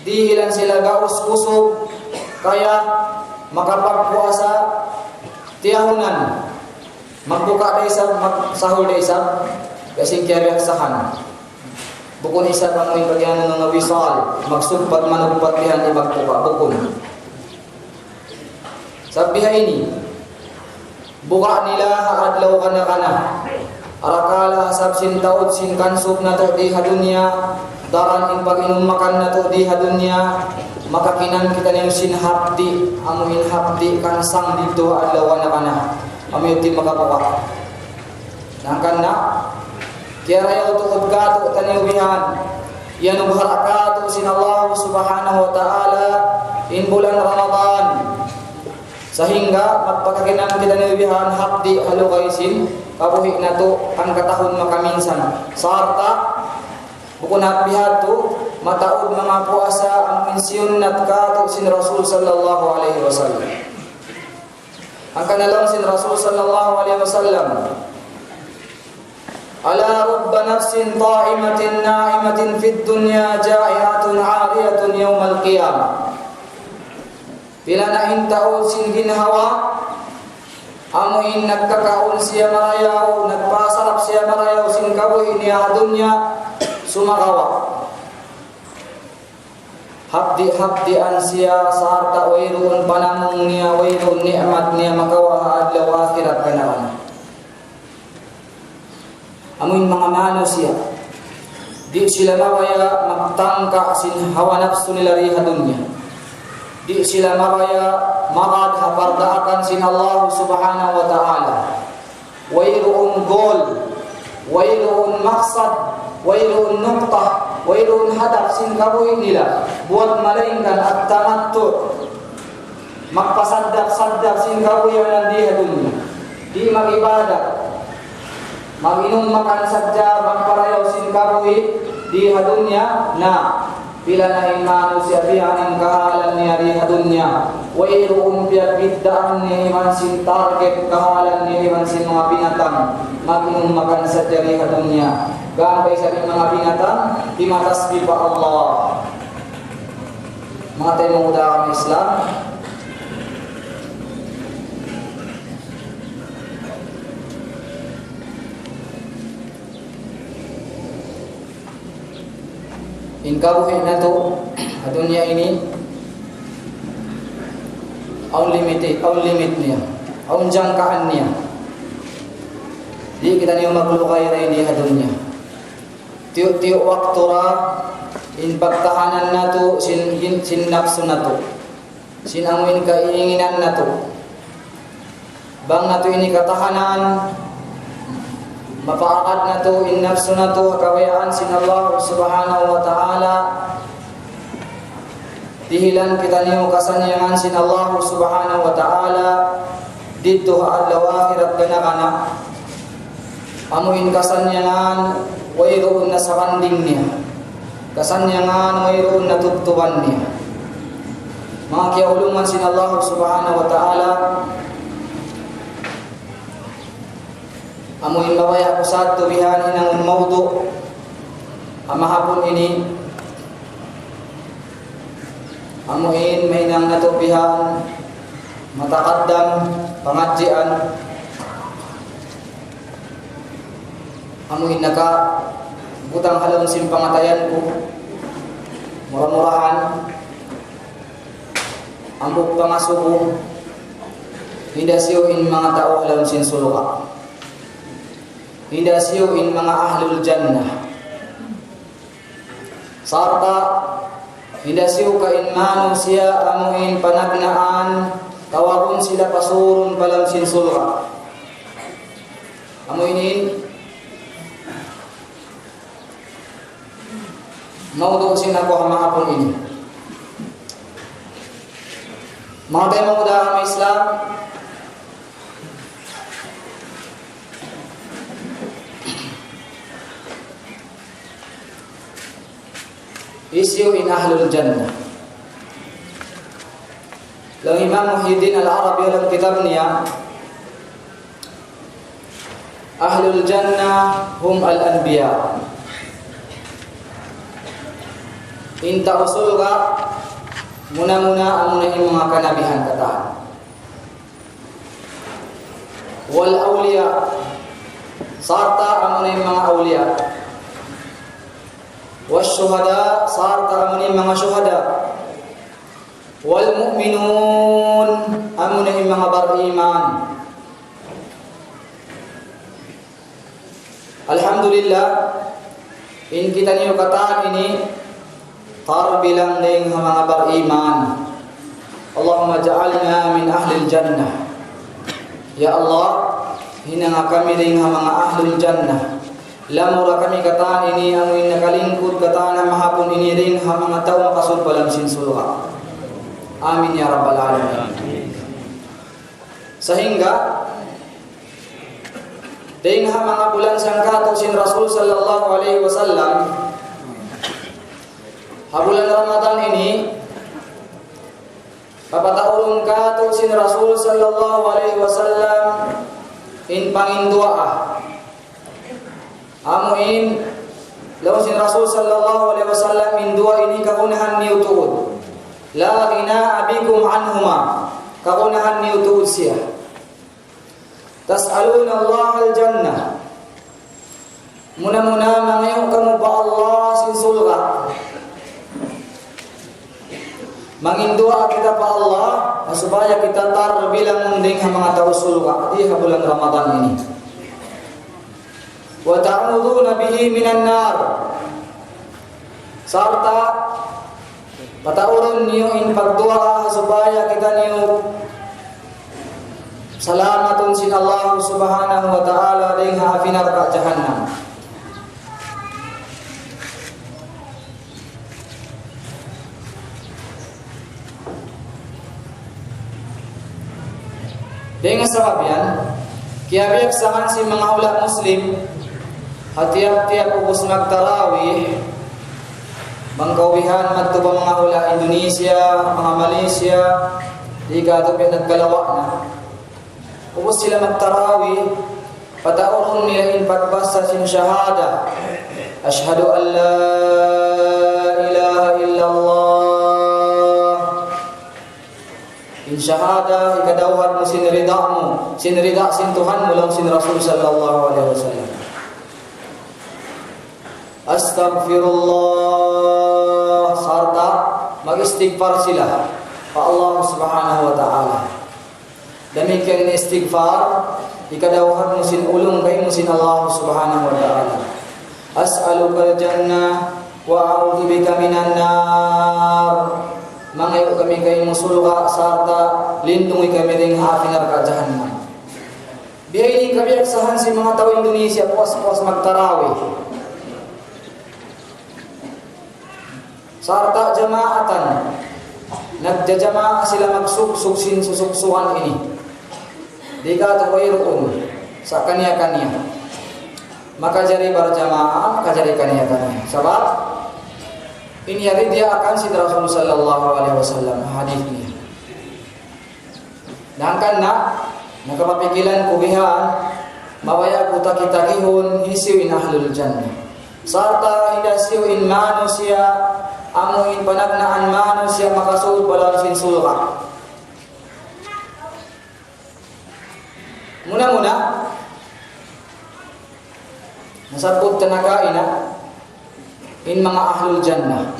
dihilan sila gaus kusog kaya makapagpuasa tiyahunan magbuka day sa magsahur day sa kasing kaya sahan bukun isa pang may pagyanan ng wisal magsugpat manugpat dihan ibagbuka bukun sabiha ini buka nila adlaw kana arakala hasab sin taud sin kansub na to di hadunya daran in pag-inom makan na to di hadunya makakinan kita niyong sinhapdi amuhin hapdi kansang dito adlaw kana amiyuti makapawa nangkan na kaya rayaw tuod ka to taniwihan yan ubharaka to sin Allah subhanahu wa ta'ala in bulan Ramadan sehingga magpakakinan kita niwihan hapdi halukaisin kabuhi na to ang katahon makaminsan sarta bukunat bihatu mataud mga puasa ang insyon nat ka to sin Rasul sallallahu alaihi wasallam ang kanalang sin Rasul sallallahu alaihi wasallam ala rubba nafsin ta'imatin na'imatin fid dunya ja'iatun 'ariyatun yawmal qiyamah bila na intaon sin ginhawa amuin nagkakaon siya marayaw nagpasarap siya marayaw sin kabuhi niya dunya sumakawa habdi-habdian siya sa harta wayroon panamong niya wayroon ni'mat niya makawa adlaw akhirat kanaran amuin mga mano siya di sila mawaya magtangka sin hawa nafsu nila riha dunya di sila mawaya makad hapardaakan sin Allah subhanahu wa ta'ala wayroon goal wayroon maksad wayroon nuqtah wayroon hadap sin kabuhi nila buat malainkan at tamattu magpasaddap-saddap sin kabuhi ng diha dunya di mag-ibadah mag-inom makan sadya magparayaw sin kabuhi diha dunya na bila na imanu siya bihanin kahalan niya diha dunya wayroon biya biddaan ni iman sin target kahalan ni iman sin mga binatang mag-inom makan sadya diha dunya gambay sa mga binatang di matasbih pa Allah mga tayo muda kami Islam in kabuhi na to dunya ini ang limit niya ang jangkaan niya di kita niyo maglukay na ini dunya tiyo waktu ra in pagtahanan na to sin nafsu na to sin amuin kaininginan na to bang na to ini katahanan mapaakad na to in nafsu na to kawayaan sin Allah subhanahu wa ta'ala dihilan kita niyo kasanyangan sin Allah subhanahu wa ta'ala dito adlaw akhirat kana amuin kasanyangan wayroon na sa kanding niya kasanyangan wayroon na tubtuban niya mga kiyaulungan sin Allah subhanahu wa ta'ala amuin mawaya ko sa tubihan inang maudu amahapon ini amuin may nang natubihan matakaddam pangadjian amuin naka butang halon sim pangatayan ko murah-murahan ambok pangasuko hindi siyoin mga tao halon sin suluka hindi siyoin mga ahlul jannah sarta hindi siyo kain manusia amuin panagnaan tawakon sila pasurun palang sin suluka amuinin maudu sina ko hamahapon ini mga tayo mga Islam Isyu in ahlul jannah. Lang Imam Muhyiddin Al-Arabi dalam kitabnya Ahlul jannah hum al-anbiya. Inta usul ka muna-muna amunahin mga kanabihan kataan. Wal awliya sarta amunahin mga awliya. Was syuhada sarta amunahin mga syuhada. Wal mu'minun amunahin mga beriman. Alhamdulillah, in kita niyo kataan ini tarbilang ding mga beriman. Allahumma ja'alna min ahlil jannah. Ya Allah, hinanga kami ding mga ahlul jannah. Lamura kami kataan ini ang nakalingkod kataan mahapon ini rin mga tao makasud palam sinsulha. Amin ya rabbal alamin. Sehingga ding mga bulan sangkato sin Rasul sallallahu alaihi wasallam, bulan Ramadan ini papataulun kato sin Rasul sallallahu alaihi wasallam in pangindua amuin law sin Rasul sallallahu alaihi wasallam in dua ini kagunahan niutud la ghina abikum anhuma, kagunahan niutud siya. Tas'aluna Allah al-jannah. Muna-muna mangayo kamu pa Allah sin sulga. Mangindua kita pa Allah supaya kita terbilang munding mga tao sulga di bulan Ramadan ini. Wa ta'uduna bihi minan nar. Sarta patauron niyo in pagdua supaya kita niyo salamatun sin Allah subhanahu wa ta'ala ding haafinar ka jahannam. Dengan sebab yan, kiabiyak saman si mga ulat muslim, hatiap-tiap ubos magtarawih, bangkawihan magtuba mga ulat Indonesia, mga Malaysia, di gato pinagkalawa na. Ubos sila magtarawih, pataurun nila in pagbasa sin syahada. Ashhadu an la ilaha illallah. In syahada ikadawhat mo sinrida sin Tuhan mo lang sin Rasul sallallahu alaihi wasallam. Astaghfirullah sarta mag-istighfar sila pa Allah subhanahu wa ta'ala. Demikian istighfar ikadawhat musin ulung kay musin Allah subhanahu wa ta'ala. As'aluka al-jannah wa a'udzu bika minan nar. Mangayo kami kay musulga sarta lindungi kami ring haafinar ka jahannam. Biyaini kami aksahan si mga tao Indonesia puas-puas magtarawih. Sarta jamaatan nagjajamaah sila magsuksuksin susuksuhan ini. Di ka tukoyroon sa kanya-kanya. Maka jari berjamaah, maka jari kanya-kanya. Sebab ini hari dia akan si Rasul sallallahu alaihi wasallam hadisnya. Dan karena nakapapikilan kubihan mawaya kuta kita kihun hisiwin ahlul jannah. Sarta hidasiwin manusia amuin panagnaan manusia makasud palang sin sulga. Muna-muna nasabot tenaga ina in mga ahlul jannah,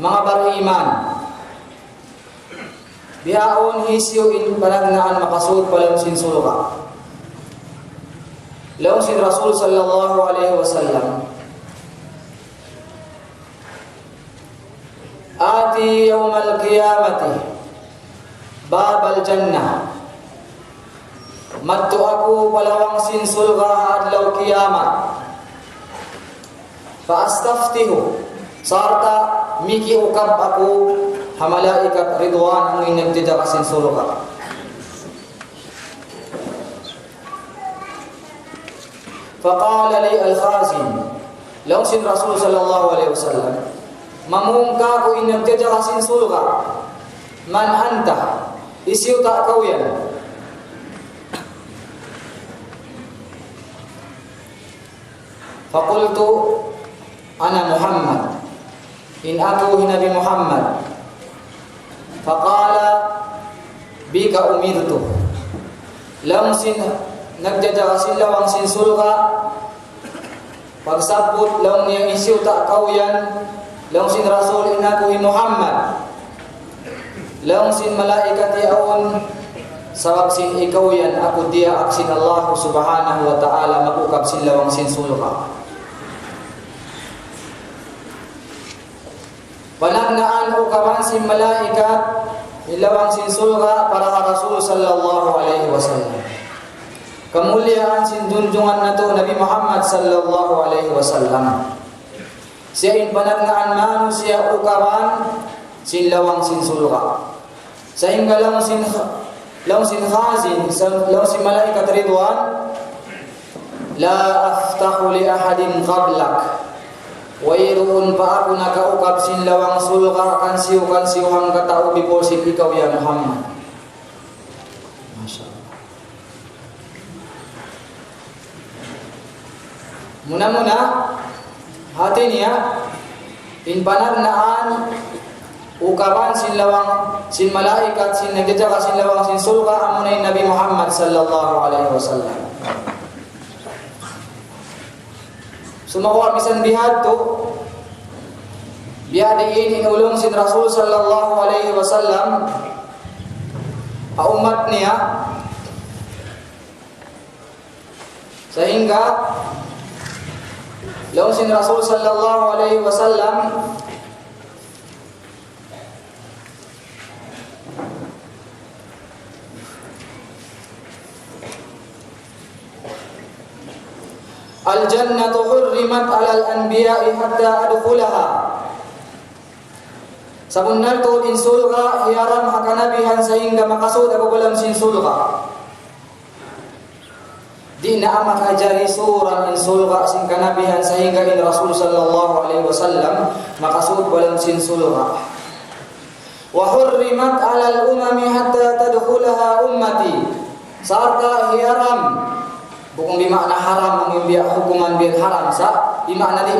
mga beriman. Bihaon hisyo in panagnaan makasud palang sin sulga. Law sin Rasul sallallahu alaihi wasallam ati yaumal qiyamati babal jannah. Madto aku palawang sin sulga adlaw kiamat. Fa astaftihu sarta miki ukab aku hamalaikat ridwan ang inagdida kasin sulga. Faqala li al-khazin law sin Rasul sallallahu alaihi wasallam mamungka ko inagtijarasin sulga. Man anta, isiw ta kau yan. Faqultu ana Muhammad, in aku Nabi Muhammad. Faqala bika umirtu, lam sin nagdadarasin lawang sin sulga. Pagsabot lang niya isiw ta kau yan, lang sin Rasul in aku Muhammad, lang sin malaikat yaon, sabab sin ikaw yan ako dia aksin Allah subhanahu wa ta'ala makukab sin lawang sin sulga. Panagnaan ukaban sin malaikat ilawang sin sulga para Rasul sallallahu alaihi wasallam. Kemuliaan sin junjungan na to Nabi Muhammad sallallahu alaihi wasallam. Siya in panagnaan manusia ukaban sin lawang sin sulga. Sehingga lang sin khazin, lang sin malaikat ridwan, la aftahu li ahadin qablak. Wairuun pa ako nakaukab sin lawang sulga kan siwang katao before sin ikaw ya Muhammad. Masya Allah. Muna-muna hati niya in panagnaan ukaban sin lawang sin malaikat sin nagjaga sin lawang sin sulga amunay Nabi Muhammad sallallahu alaihi wasallam. Sumawa misan bihad to biadiin inulong sin Rasul sallallahu alaihi wasallam a umat niya sehingga lawan sin Rasul sallallahu alaihi wasallam al-jannatu hurrimat 'alal anbiya'i hatta adkhulaha. Sabunal to in sulga hiaram hakanabihan sehingga makasud ako balang sin sulga. Di na makajari surah in sulga sin kanabihan sehingga in Rasul sallallahu alaihi wasallam makasud balang sin sulga. Wa hurrimat 'alal umami hatta tadkhulaha ummati. Sarta hiaram bukan bimakna haram mengimbia hukuman bil haram sa bimakna di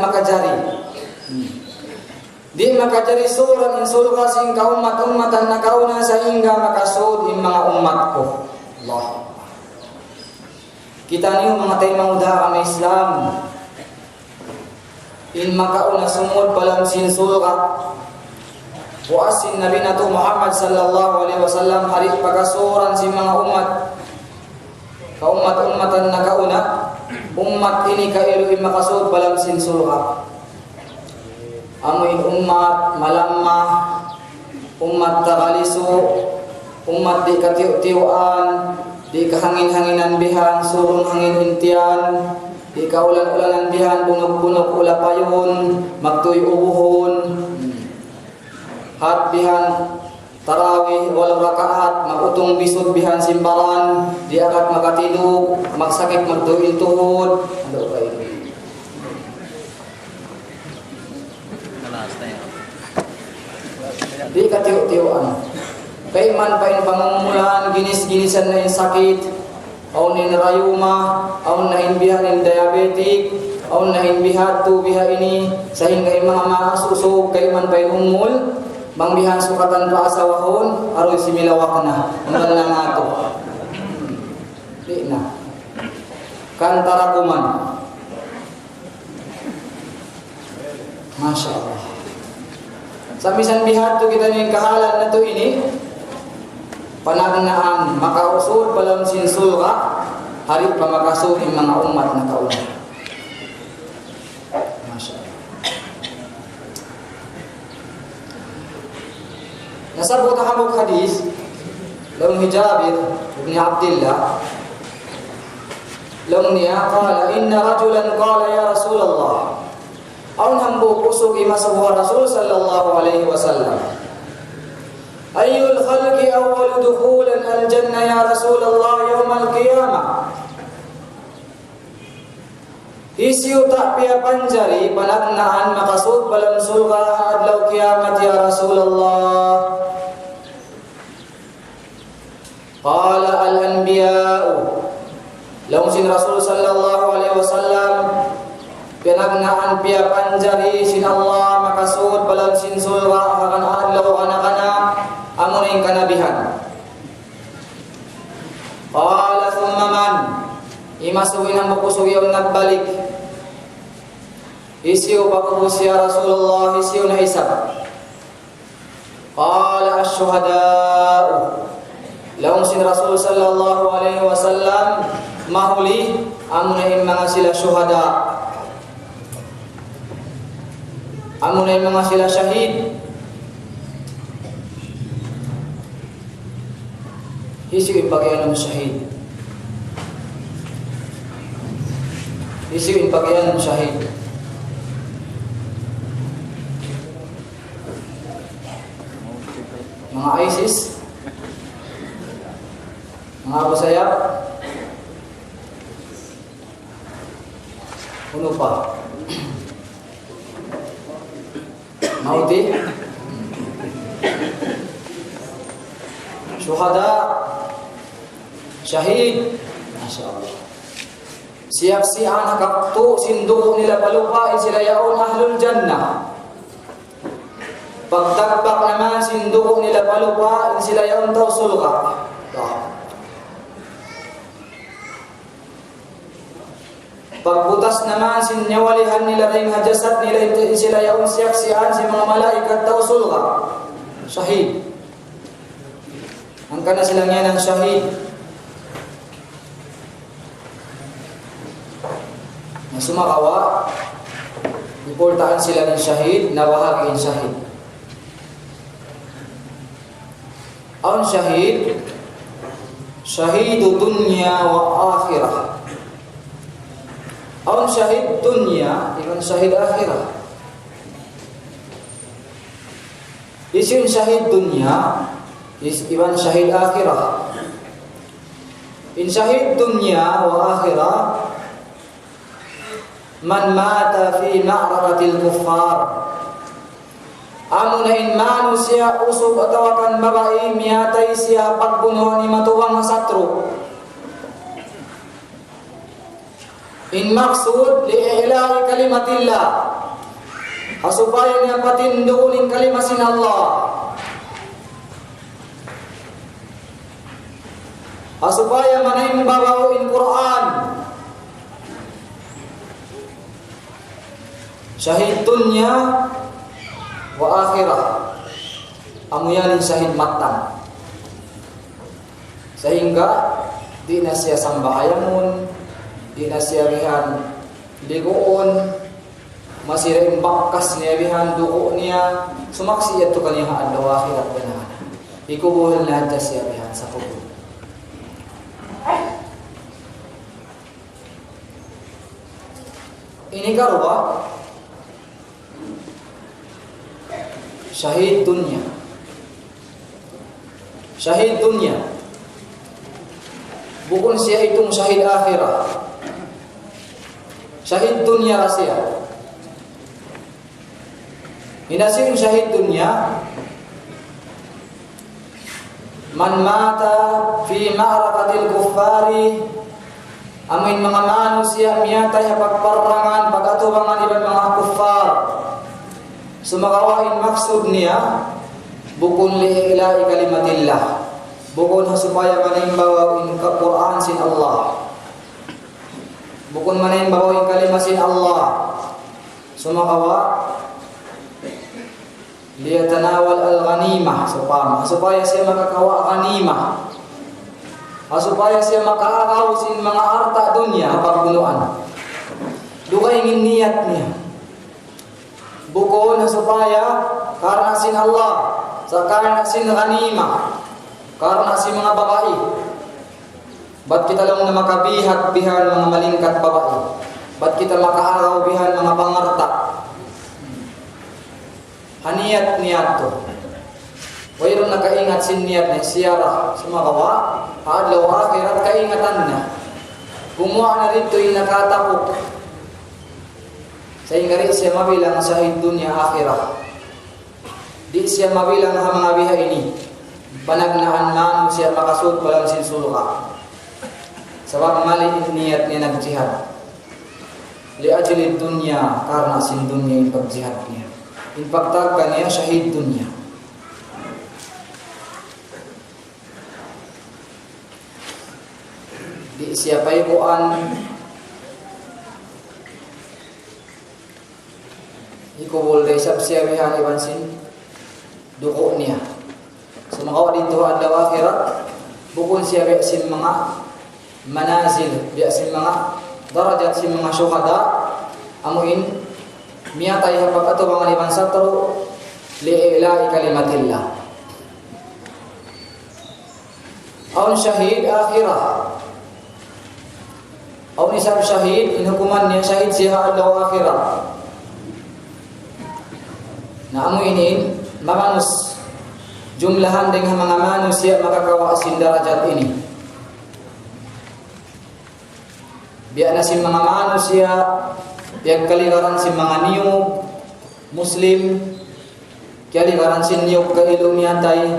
makajari surah in sulga sing ka umat-umatan nakauna sehingga makasud in mga umatku. Allah, kita niyo mga tayo mangudaha kami Islam in makauna sumud balam sin sulga wa asin Nabi nato Muhammad sallallahu alaihi wasallam hari pagasuran si mga umat umat-umatan nakauna umat ini kailu makasud balam sin sulga amuin umat malamah umat tagalisu umat di katiw-tiwan di kahangin-hanginan bihan surung hangin hintian di kaulan-ulanan bihan bunok-bunok ulapayon magtuy ubuhon hat bihan tarawih wal rakaat magutong bisud bihan simbaran diakat makatidog magsakit magtuil tuhod ano ba ini di katiw-tiwan kay man pa in pamumulan ginis-ginisan na in sakit aw nin rayuma aw na in bihan in diabetic aw na in bihat tu biha ini sehingga in mga masusog kay man pa in umul mangbihan sukatan pa asawahon aroy similawak na umbal na nga to di na kantarakuman. Masya Allah. Sa bisan bihat to kita ning kahalan na to ini panagnaan makausod balam sin sulga hari pa makasud in mga umat na kauna. Masya Allah. Nasabot ang hadis lawan Jabir bin Abdullah lawan niya qala inna rajulan qala ya Rasulullah aun hambu kusug imasahu Rasul sallallahu alaihi wasallam ayyul khalqi awwal dukhulan al jannah ya Rasulullah yawm al qiyamah Isiu tak pia panjari panagnaan makasud balam sulga adlaw kiamat ya Rasulullah. Qala al-anbiya'u. Laung sin Rasul sallallahu alaihi wasallam pinagnaan pia panjari sin Allah makasud balam sin sulga akan adlaw kana amun ing kanabihan. Qala thumma man imasuin ang bukusuyaw nagbalik. Isiyo pakubus ya Rasulullah, isiyo na isap. Qala asyuhada'u. Laung sin Rasul sallallahu alaihi wasallam mahuli amunahin mga sila syuhada. Amunahin mga sila syahid. Isiyo ipagyan ng syahid. Isiyo ipagyan ng syahid. Mga ISIS, mga Abu Sayyaf, ano pa? Mauti, syuhada, syahid, Masya Allah. Siap-siap nakaktu sinduko nila palupa sila yaon ahlul jannah. Pagtakbak naman sinduko nila palupa sila yaon taw sulka. Pagbutas naman sinyawalihan nila ring hajasat nila sila yaon siap-siap si mga malaikat taw sulka. Syahid. Ang kana silang yan ang syahid. Na sumakawa, iportaan sila ng syahid, na bahagi ng syahid. Ang syahid, syahidu dunya wa akhirah. Ang syahid dunya, ikan syahid akhirah. Isin syahid dunya, ikan syahid akhirah. In syahid dunya wa akhirah, man mata fi ma'rakatil kuffar. Amunahin manusia usog atau akan babae miyatay siya pagbunuh ni matuwang satro. In maksud li'ilahi kalimatillah. Supaya niya patinduhin kalimasin Allah. Supaya manahing babawin Quran. Syahid dunya wa akhirah. Amuyanin syahid matang. Sehingga di na siya sambahayamun, di na siya bihan ligoon, masirain bakkas niya bihan duko niya, sumaksi ito kaniya adlaw akhirat ganahan. Ikubuhil lahat siya bihan sa kubur. Ini karwa syahid dunya. Syahid dunya bukan siya itong syahid akhirah. Syahid dunya rasya. Inasin syahid dunya man mata fi ma'rakatil kuffari. Amin mga manusia miyatay pagparangan pagatubangan iban mga kuffar. Sumakawain maksud niya bukun li'ila'i kalimatillah, bukun supaya manayin bawawin Quran sin Allah, bukun manayin bawawin kalimasin Allah. Sumakawa liyatanawal al-ghanimah, supaya siya makakawa ghanimah, supaya siya makakaw sin mga harta dunya pagbunuan. Dukay ingin niyat niya bukon supaya karena sin Allah, karena sin ghanimah, karena sin mga babae. Ba't kita lang na makabihat-bihan mga malingkat babae? Ba't kita makaaraw-bihan mga pangarta? Haniyat-niyat to. Wayron nakaingat sin niyat ni siyara sumakawa, adlaw akhirat kaingatan na. Gumawa na rito yung nakatapok. sehingga di siya mabilang syahid dunia akhirah. Di siya mabilang ha mga biha ini panagnaan man siya makasud palang sinsulka. Sebab mali niat niya nagjihad. Li ajli dunia, karena sin dunia in pagjihad niya. In pagtagkan niya syahid dunia. Di siya payuan ikubul day sab siya bihan iwansin duko niya. Sumakaw dito adlaw akhirat bukun siya biasin mga manazil, biasin mga darajat sin mga syuhada amuin miyatay hapag ato mga liman satro li'ilai kalimatillah. Aun syahid akhirah, aun isab syahid in hukuman niya syahid siya adlaw akhirat. Na amuinin mamanus jumlahan dengan mga manusia makakawasin darajat ini. Biar na si mga manusia biar kaligaran si mga niyog muslim kaligaran si niyog kailong niyatay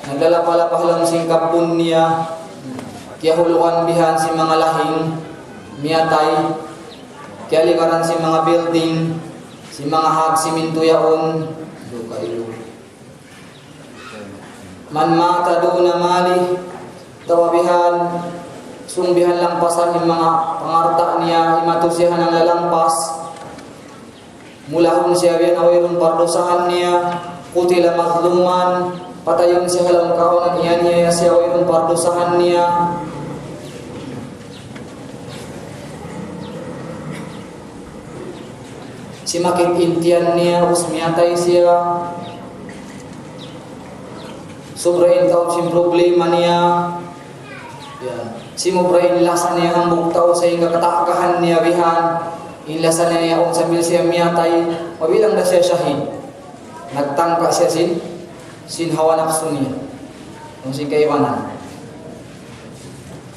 naglalapalapah lang si kapun niya kaya huluan bihan si mga lahing niyatay kaligaran si mga building si mga hag siminto yaon man mata doon na mali tawabihan sumbihan lang pasan yung mga pangarta niya imatusihan ng lalampas mulahon siya biyan awirun pardosahan niya kutila mazluman patayon siya halang kaon iyan niya siya awirun pardosahan niya si makikintian niya usmiyatay siya sobrain taon siyang problema niya yan. Si mubrain lasan niya ang buktaw sa iyong katakahan niya bihan inlasan niya kung sambil siya miyatay mabilang na siya syahid nagtangka siya sin hawa nafsu niya kung sin kaiwanan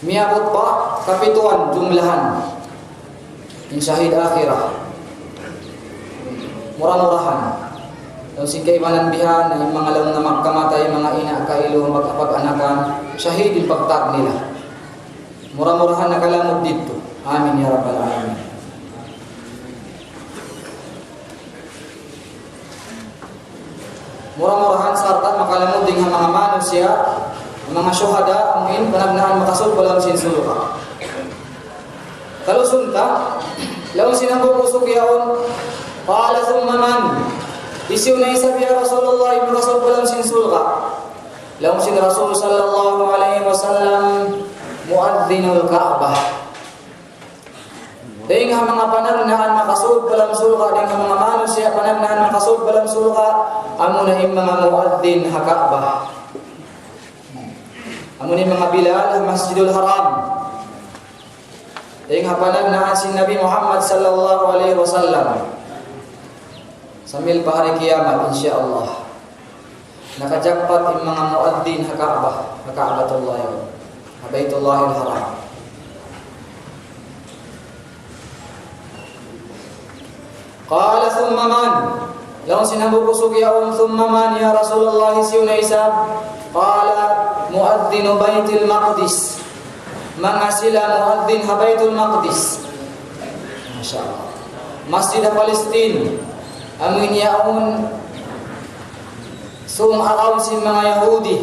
miyabot pa kapituan jumlahan in syahid akhirah murah-murahan kung sin kaiwanan bihan na yung mga lang na magkamatay mga ina kailo magkapag-anakan syahid yung pagtag nila murah-murahan na kalamod dito. Amin ya Rabbal Alamin. Murah-murahan sarta makalamod din ang mga manusia, mga syuhada, amin, panagnaan makasud walang sinsulka. Kalusun ka, lawan sinanggo pusok yaon, paala thumma man, isiw na isa biya Rasulullah ibn Rasul walang sinsulka. Lawan sin Rasul sallallahu alaihi wasallam, muadzinul Ka'bah. Dahil nga mga panagnahan makasud balang sulka, dahil nga mga manusia panagnahan makasud balang sulka, amo na yung mga muadzin ha Ka'bah. Amo na yung mga Bilal Masjidul Haram. Dahil nga panagnahan si Nabi Muhammad sallallahu alaihi wasallam. Sambil pa hari kiamat insyaallah. Nakajakpat yung mga muadzin ha Ka'bah, ha Ka'batullah yun. Baitullahil Haram. Qala thumma man, lawan sinabu kusog yaon thumma man ya Rasulullah siyuna isab. Qala muadzinu Baitul Maqdis, mga sila muadzin ha Baitul Maqdis. Masyaallah. Masjid Palestin amin yaon sum araw si mga Yahudi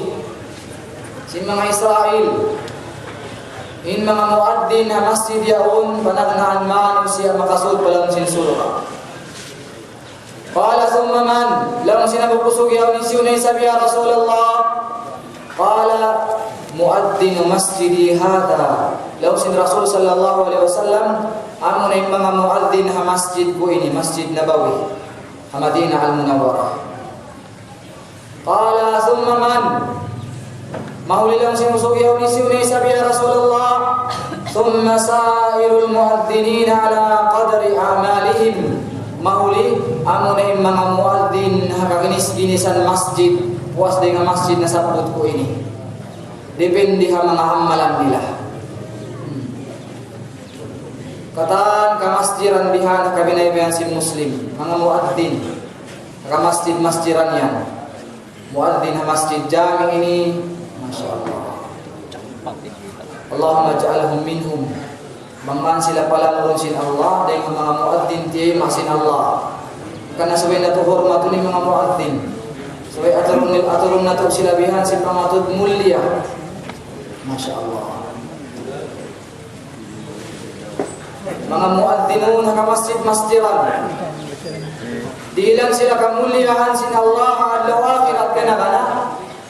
si mga Israel in mga muadzin na masjid yaon panagnahan manusia makasud palang sinsulka. Qala thumma man, lawan sinabu kusog yaon siyuna sabi ya Rasulullah. Qala muadzin masjidi hada, lawan sin Rasul sallallahu alaihi wasallam amo na yung mga muadzin ha masjid ko ini Masjid Nabawi ha Madinah al-Munawwarah. Qala thumma man, mahuli lang sinusugiyaw ni siyunay sabi ya Rasulullah. Thumma sairul muadzinin ala qadri a'malihim, mahuli amo na yung mga muadzin hakaginis-ginisan masjid puas dengan masjid na sabut ko ini depende ha mga amalan nila. Kataan kamasjiran bihan kabinaybayan sin muslim mga muadzin masjiran yan muadzin masjid jami ini masyaallah Allahumma ja'alhum minhum bangman sila pala sin Allah dan mga muadzin tiay masin Allah karena sabay na to hormat ni mga muadzin sabay aturun na to sila bihan sin pangatud mulia masyaallah mga muadzinun ka masjiran di ilang sila kamuliahan sin Allah adlaw akhirat kana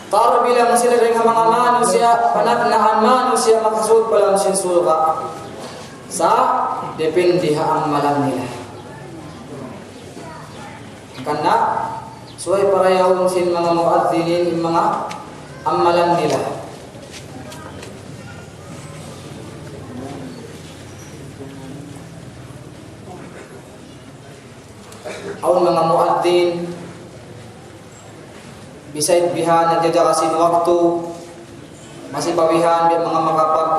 para bilang sila dengan mga manusia panagnahan manusia makasud palang sin sulka sa depende ang malam nila kana suay parayawon sin mga muadzinin mga amalan nila aun mga muadzin bisaid bihan nagdadakasin waktu masih pabihan biya mga makapag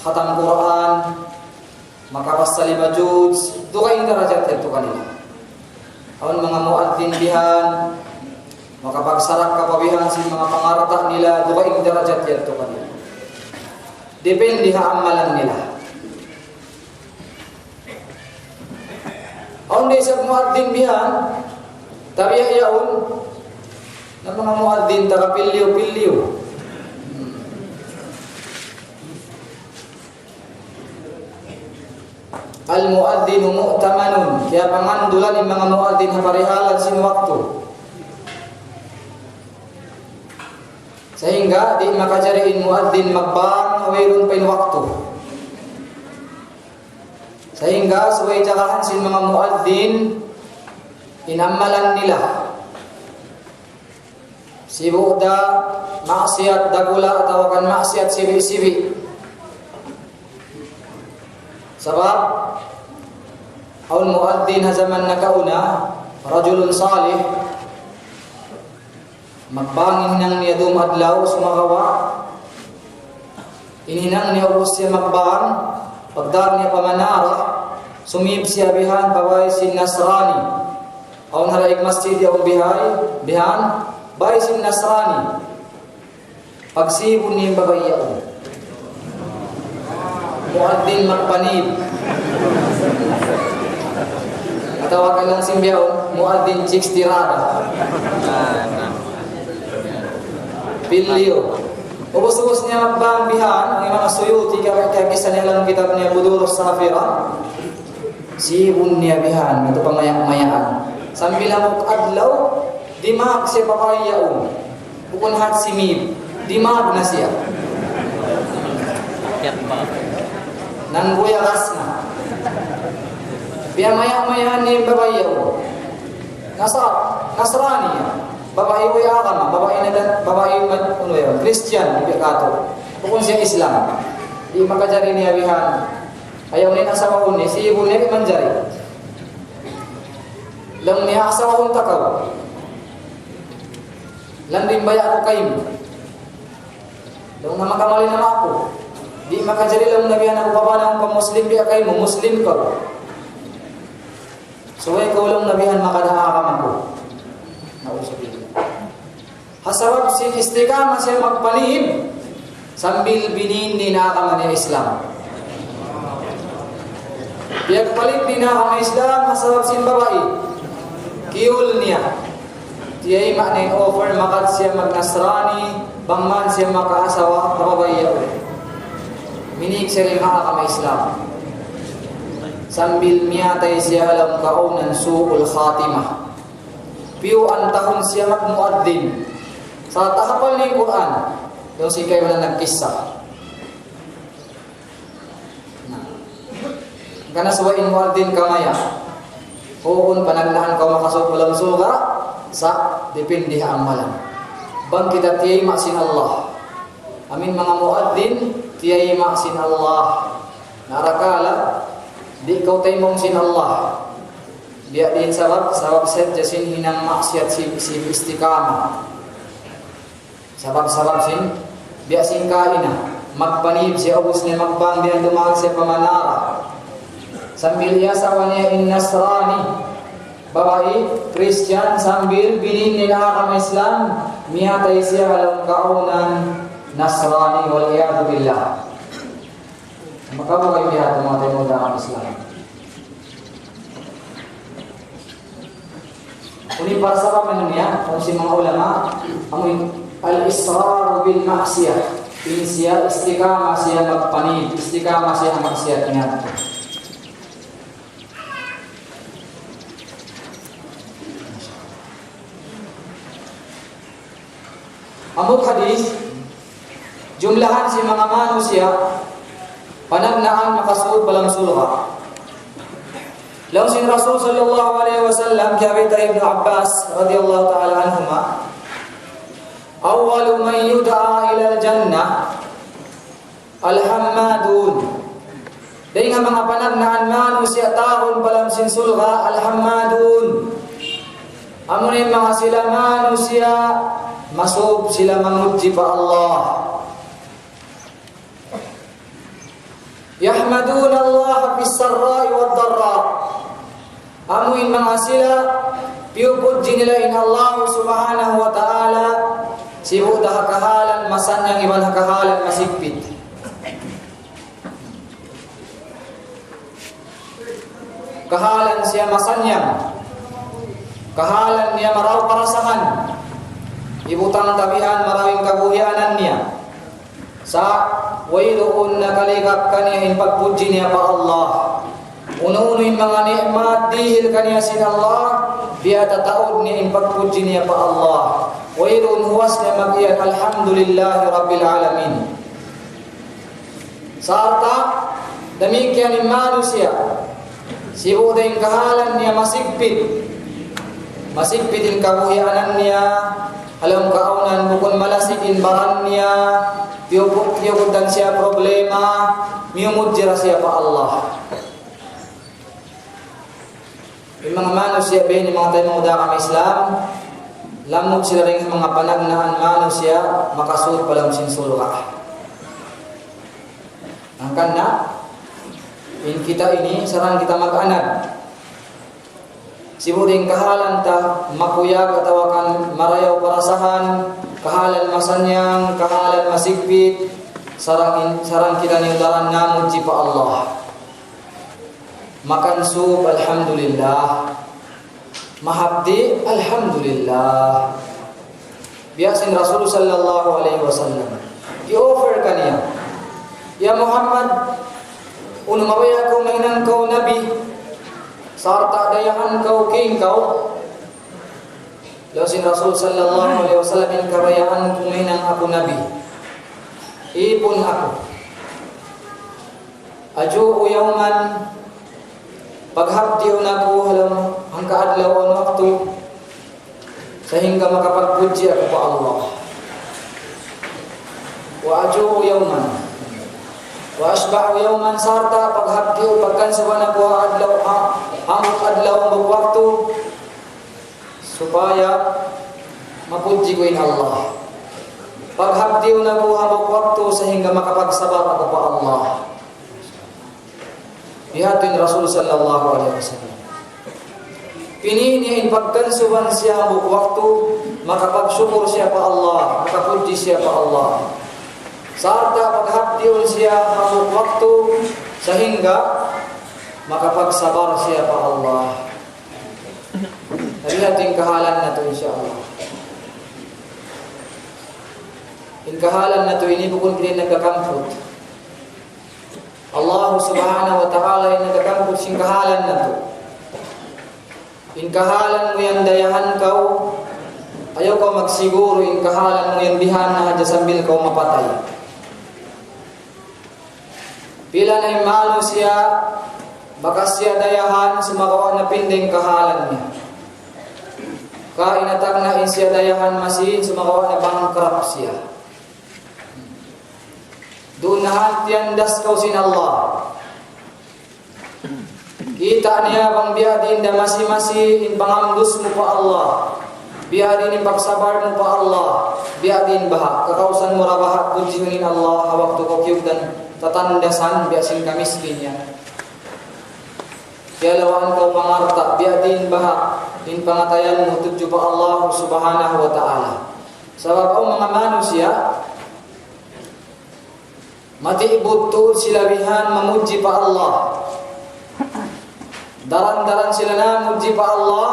khatam Quran makapasali majud itu kain derajat itu kanila aun mga muadzin bihan makapagsarak kapabihan si mga pangarata nila itu kain derajat itu kanila depende ha amalan nila aun di sa muadzin bihan tabiya yaun na mga muadzin taga pilyo al muadzinu mu'tamanun kaya pangandulan ng mga muadzin na parihalan sin waktu sehingga di makajariin muadzin magbang hawirun pain waktu sehingga suway jagahan sin mga muadzin inamalan nila sibuk da maksiat dagula atau kan maksiat sibi-sibi sebab awal muadzin zaman nakauna rajulun salih magbangin nang niya dumadlaw sumagawa ininang niya ubos siya magbang pagdar niya pamanara sumib siya bihan paway sin Nasrani awal haraig masjid yaw bihan bay sin Nasrani pagsibon niya babayaw muadzin magpanib atawag lang simbiyaw muadzin chicks tirada pilyo ubos-ubos niya magbambihan ang mga suyuti kaya kisa nilang kitab niya Buduros Safira sibon niya bihan ito pamayak-mayaan sambilang adlaw dimag siya papayaw bukunhat simib dimag na siya nangguyaras na biya maya-maya ni babayaw Nasrani babae ko yakama babae Christian biya kato bukun siya Islam di makajari niya bihan ayaw ni asawahon ni si ibu niya manjari lang niya asawahon takaw lang din baya ko kayo lang na makamali na ako di makajari lang nabihan ako papanang pa-Muslim biya kayo mo Muslim ka so ikaw lang nabihan makadahakam ako nausapin hasabab sin istiqamah siya magpanib sambil binindi na ka man Islam biag palit din na ka Islam hasabab sin babae kiul niya tiyay maknain offer makat siya mag-Nasrani bangman siya makaasawa kababayaw minig siya rin ka Islam sambil miyatay siya alam kaunan su'ul khatimah piyo ang tahon siya magmuadzin sa tahapal ni Quran yung si kayo na nagkisa kana suwain muadzin kamaya huon panagnahan ka makasot walang suga sa depende ang malam bang kita tiyay maksin Allah amin mga muadzin tiyay maksin Allah narakala di kau taimong sin Allah biya din sabab set jasin hinang maksiat si istiqamah sabab sin biya sin kaina magpanib siya ubos niya magbang biya dumag siya pamanara sambil ia sawannya in Nasrani babai Kristen sambil binin nila agama Islam miatay siya alam kaunan Nasrani wal iyadu billah. Maka bukan lihat mga tayo agama Islam. Uni para sa pamanunya kung si mga ulama amoy al-israr bil maksiyah. Ini siya istiqamah siya magpanid, istiqamah siya maksiat niya. Amuk hadis jumlahan si mga manusia panagnaan makasuod balang sulha. Law sin Rasul sallallahu alaihi wasallam kaya Ibnu Abbas radhiyallahu taala anhuma awwalu man yud'a ila al-jannah al-hammadun. Dahil nga mga panagnaan manusia taon balang sin sulha al-hammadun. Amo ni mga sila manusia masub sila manguji pa Allah. Yahmadun Allah fis sarra'i wad dharra. Amuin mga sila piupuji nila in Allah subhanahu wa ta'ala sibu dah kahalan masan yang iban kahalan masipit. Kahalan siya masanyang kahalan niya maraw parasahan ibutang tabihan marawing kabuhianan niya sa wailuun na kaligap kaniya in pagpuji niya pa Allah. Uno-uno yung mga ni'mat dihil kaniya sin Allah biya tataod niya in pagpuji niya pa Allah. Wailun huwas niya mag-iyan alhamdulillahi rabbil alamin. Sarta damikyan yung manusia sibuda yung kahalan niya masigpit yung kabuhianan niya alam kaunan bukon malasikin baran niya tiyubudan siya problema miyumudjira siya pa Allah. Yung mga manusia bahin yung mga tayo mga udakang Islam lamog sila rin yung mga panagnaan manusia makasuot palang sinsulka. Angkan na in kita ini sarang kita mag-anad siburing kahalan ta makuyag atawakan marayaw parasahan kahalan masanyang kahalan masigpit sarang kita ni udaran namuji pa Allah. Makan sub alhamdulillah mahabdi alhamdulillah. Biasin Rasul sallallahu alaihi wasallam i-offer kaniya ya Muhammad unumawaya ko mainan kau nabi sarta dayahan kau king kau. Lasin Rasul sallallahu alaihi wasallam in kabayaan ko mainan ako nabi ipon ako aju'u yawman paghaptiw na ko halam ang kaadlaw ang waktu sehingga makapagpuji ako pa Allah. Wa aju'u yawman wa asba'u yawman sarta paghaptiw pagkansawan ako adlaw amok adlaw ang waktu supaya mapuji ko in Allah. Paghaptiw na ko amok waktu sehingga makapagsabar ako pa Allah. Lihatin Rasul sallallahu alaihi wasallam. Pinili in pagkansuban siya ang waktu, makapagsyukur siya pa Allah, makapuji siya pa Allah. Sarta paghapdiyon siya ang waktu, sehingga makapagsabar siya pa Allah. Lihatin kahalan na ito insyaAllah. In kahalan na ito, ini bukod din nagkakamput. Allah subhanahu wa ta'ala yung nagkakampot siyang kahalan na to. In kahalan mo yung dayahan kau, ayaw ka magsiguro, in kahalan mo yung bihan na hadya sambil kau mapatay. Pila na yung malo siya, baka siya dayahan, sumakawa na pindeng kahalan niya. Kainatag na in siya dayahan masin, sumakawa na bangkrap siya. Doon na hatiandas kau sin Allah. Kita niya bang biadin da masi-masi in pangamdus mo pa Allah. Biadin in pagsabar mo pa Allah. Biadin baha. Kakausan mo rabaha pujihunin Allah. Hawak to kokyug dan tatandasan biasin kamiskin niya. Kaya lawan kau pangarta biadin bahak in pangatayanmu tuju pa Allah Subhanahu wa taala. Sebab ang mga manusia mati butul sila bihan memuji pa Allah. Daran-daran sila na muji pa Allah.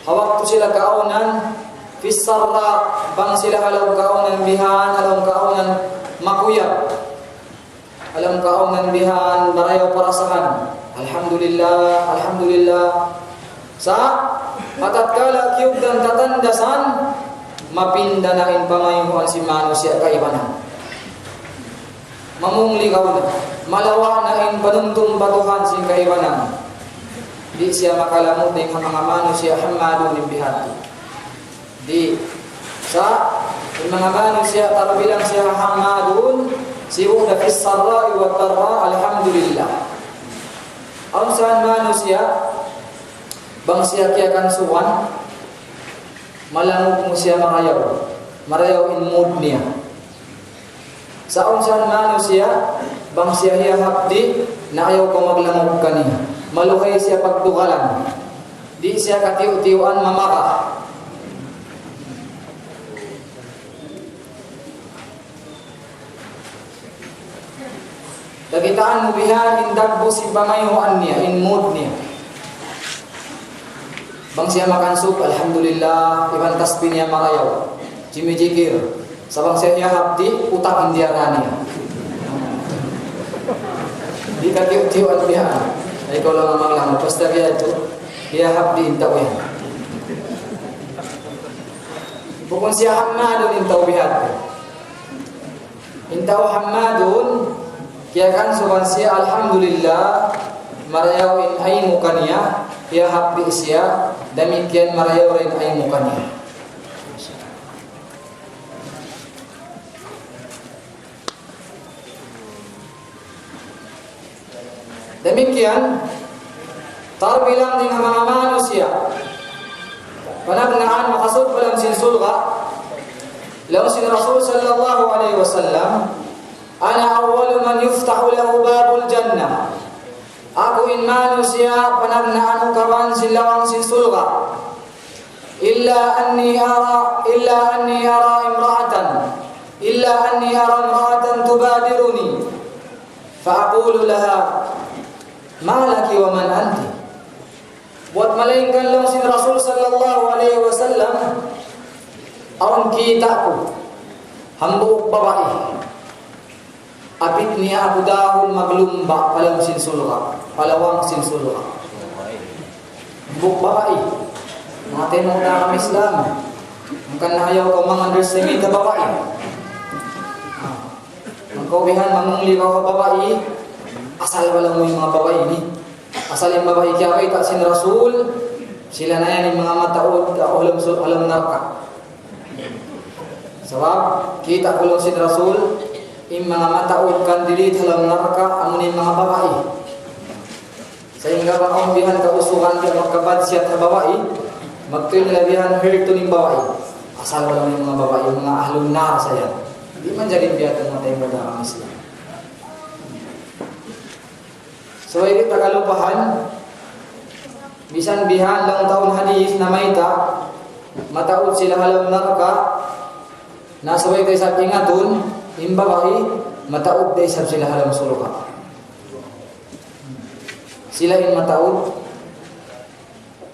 Hawak tu sila kaunan fisarra bang sila alam kaunan bihan alam kaunan makuyap. Alam kaunan bihan barayaw parasahan. Alhamdulillah, alhamdulillah. Sa matatkala kiyog dan tatandasan mapinda na in pamayuhan si manusia kaibanan. Mamungli ka na, malawa na in panuntung batuhan si kaibanan. Di siya makalamot ng mga manusia hamadun ng bihati. Di sa mga manusia tarabilang siya hamadun siya na fisarra wa tarra alhamdulillah. Ang saan manusia bang siya kiyakan suwan malamog mo siya marayaw in mood niya. Sa unsan manusia bang siya hiyahapdi na ayaw ko maglamog kaniya. Maluhay siya pagtugalan. Di siya katiw-tiwan mamaka. Kagitaan mo bihan in dagbo si pamayuan niya, in mood niya. Bang siya makansuk, alhamdulillah, ibang tasbih niya marayaw. Jimmy-jikir. Sabang siya hiyahapdi, utak indiara niya. Di katiw-tiwan bihan. Ay ikaw lang ang maglamog. Basta biya ito, hiyahapdi intaw yan. Bukun siya hamadun intaw bihan. Intaw hamadun, kaya kan suban siya alhamdulillah marayaw in ay muka niya, hiyahapdi siya, demikian marayaw rin ay muka niya. Demikian tarbilang dengan mga manusia panagnaan makasud palang sinsulga law sin Rasul sallallahu alaihi wasallam ana awwalu man yuftahu lahu babul jannah. Aku in manusia panagnaan kaban silawang sinsulga illa anni ara imra'atan tubadiruni fa aqulu laha malaki wa man anti. Buat malaingkan lang si Rasul sallallahu alaihi wasallam awan kita ko hambuk babae apit niya ako dahon maglumba palawang sinsulga hambuk babae mga tinong na kami Islam mungkin nahayaw ko mga understanding ka babae magkaubihan mamungli ka babae. Asal walang mo yung mga babae ni. Asal yung babae kaya kita sin Rasul, sila na yan yung mga mataod, alam narka. Sebab kita kulong sin Rasul, yung mga mataod kandilit alam narka, amun yung mga babae. Sehingga pangkambihan kausuhan kaya magkabad siya sa babae, magtulabihan herto ng babae. Asal walang yung mga babae, yung mga ahlong nar saya. Di man jadi biatan natin mo dalam Islam. So ini tagalupahan bisan bihan lang taon hadis na mayta mataod sila halam narka nasaway tayo sa pingatun imbabahi mataod tayo sa sila halam suluka sila in mataod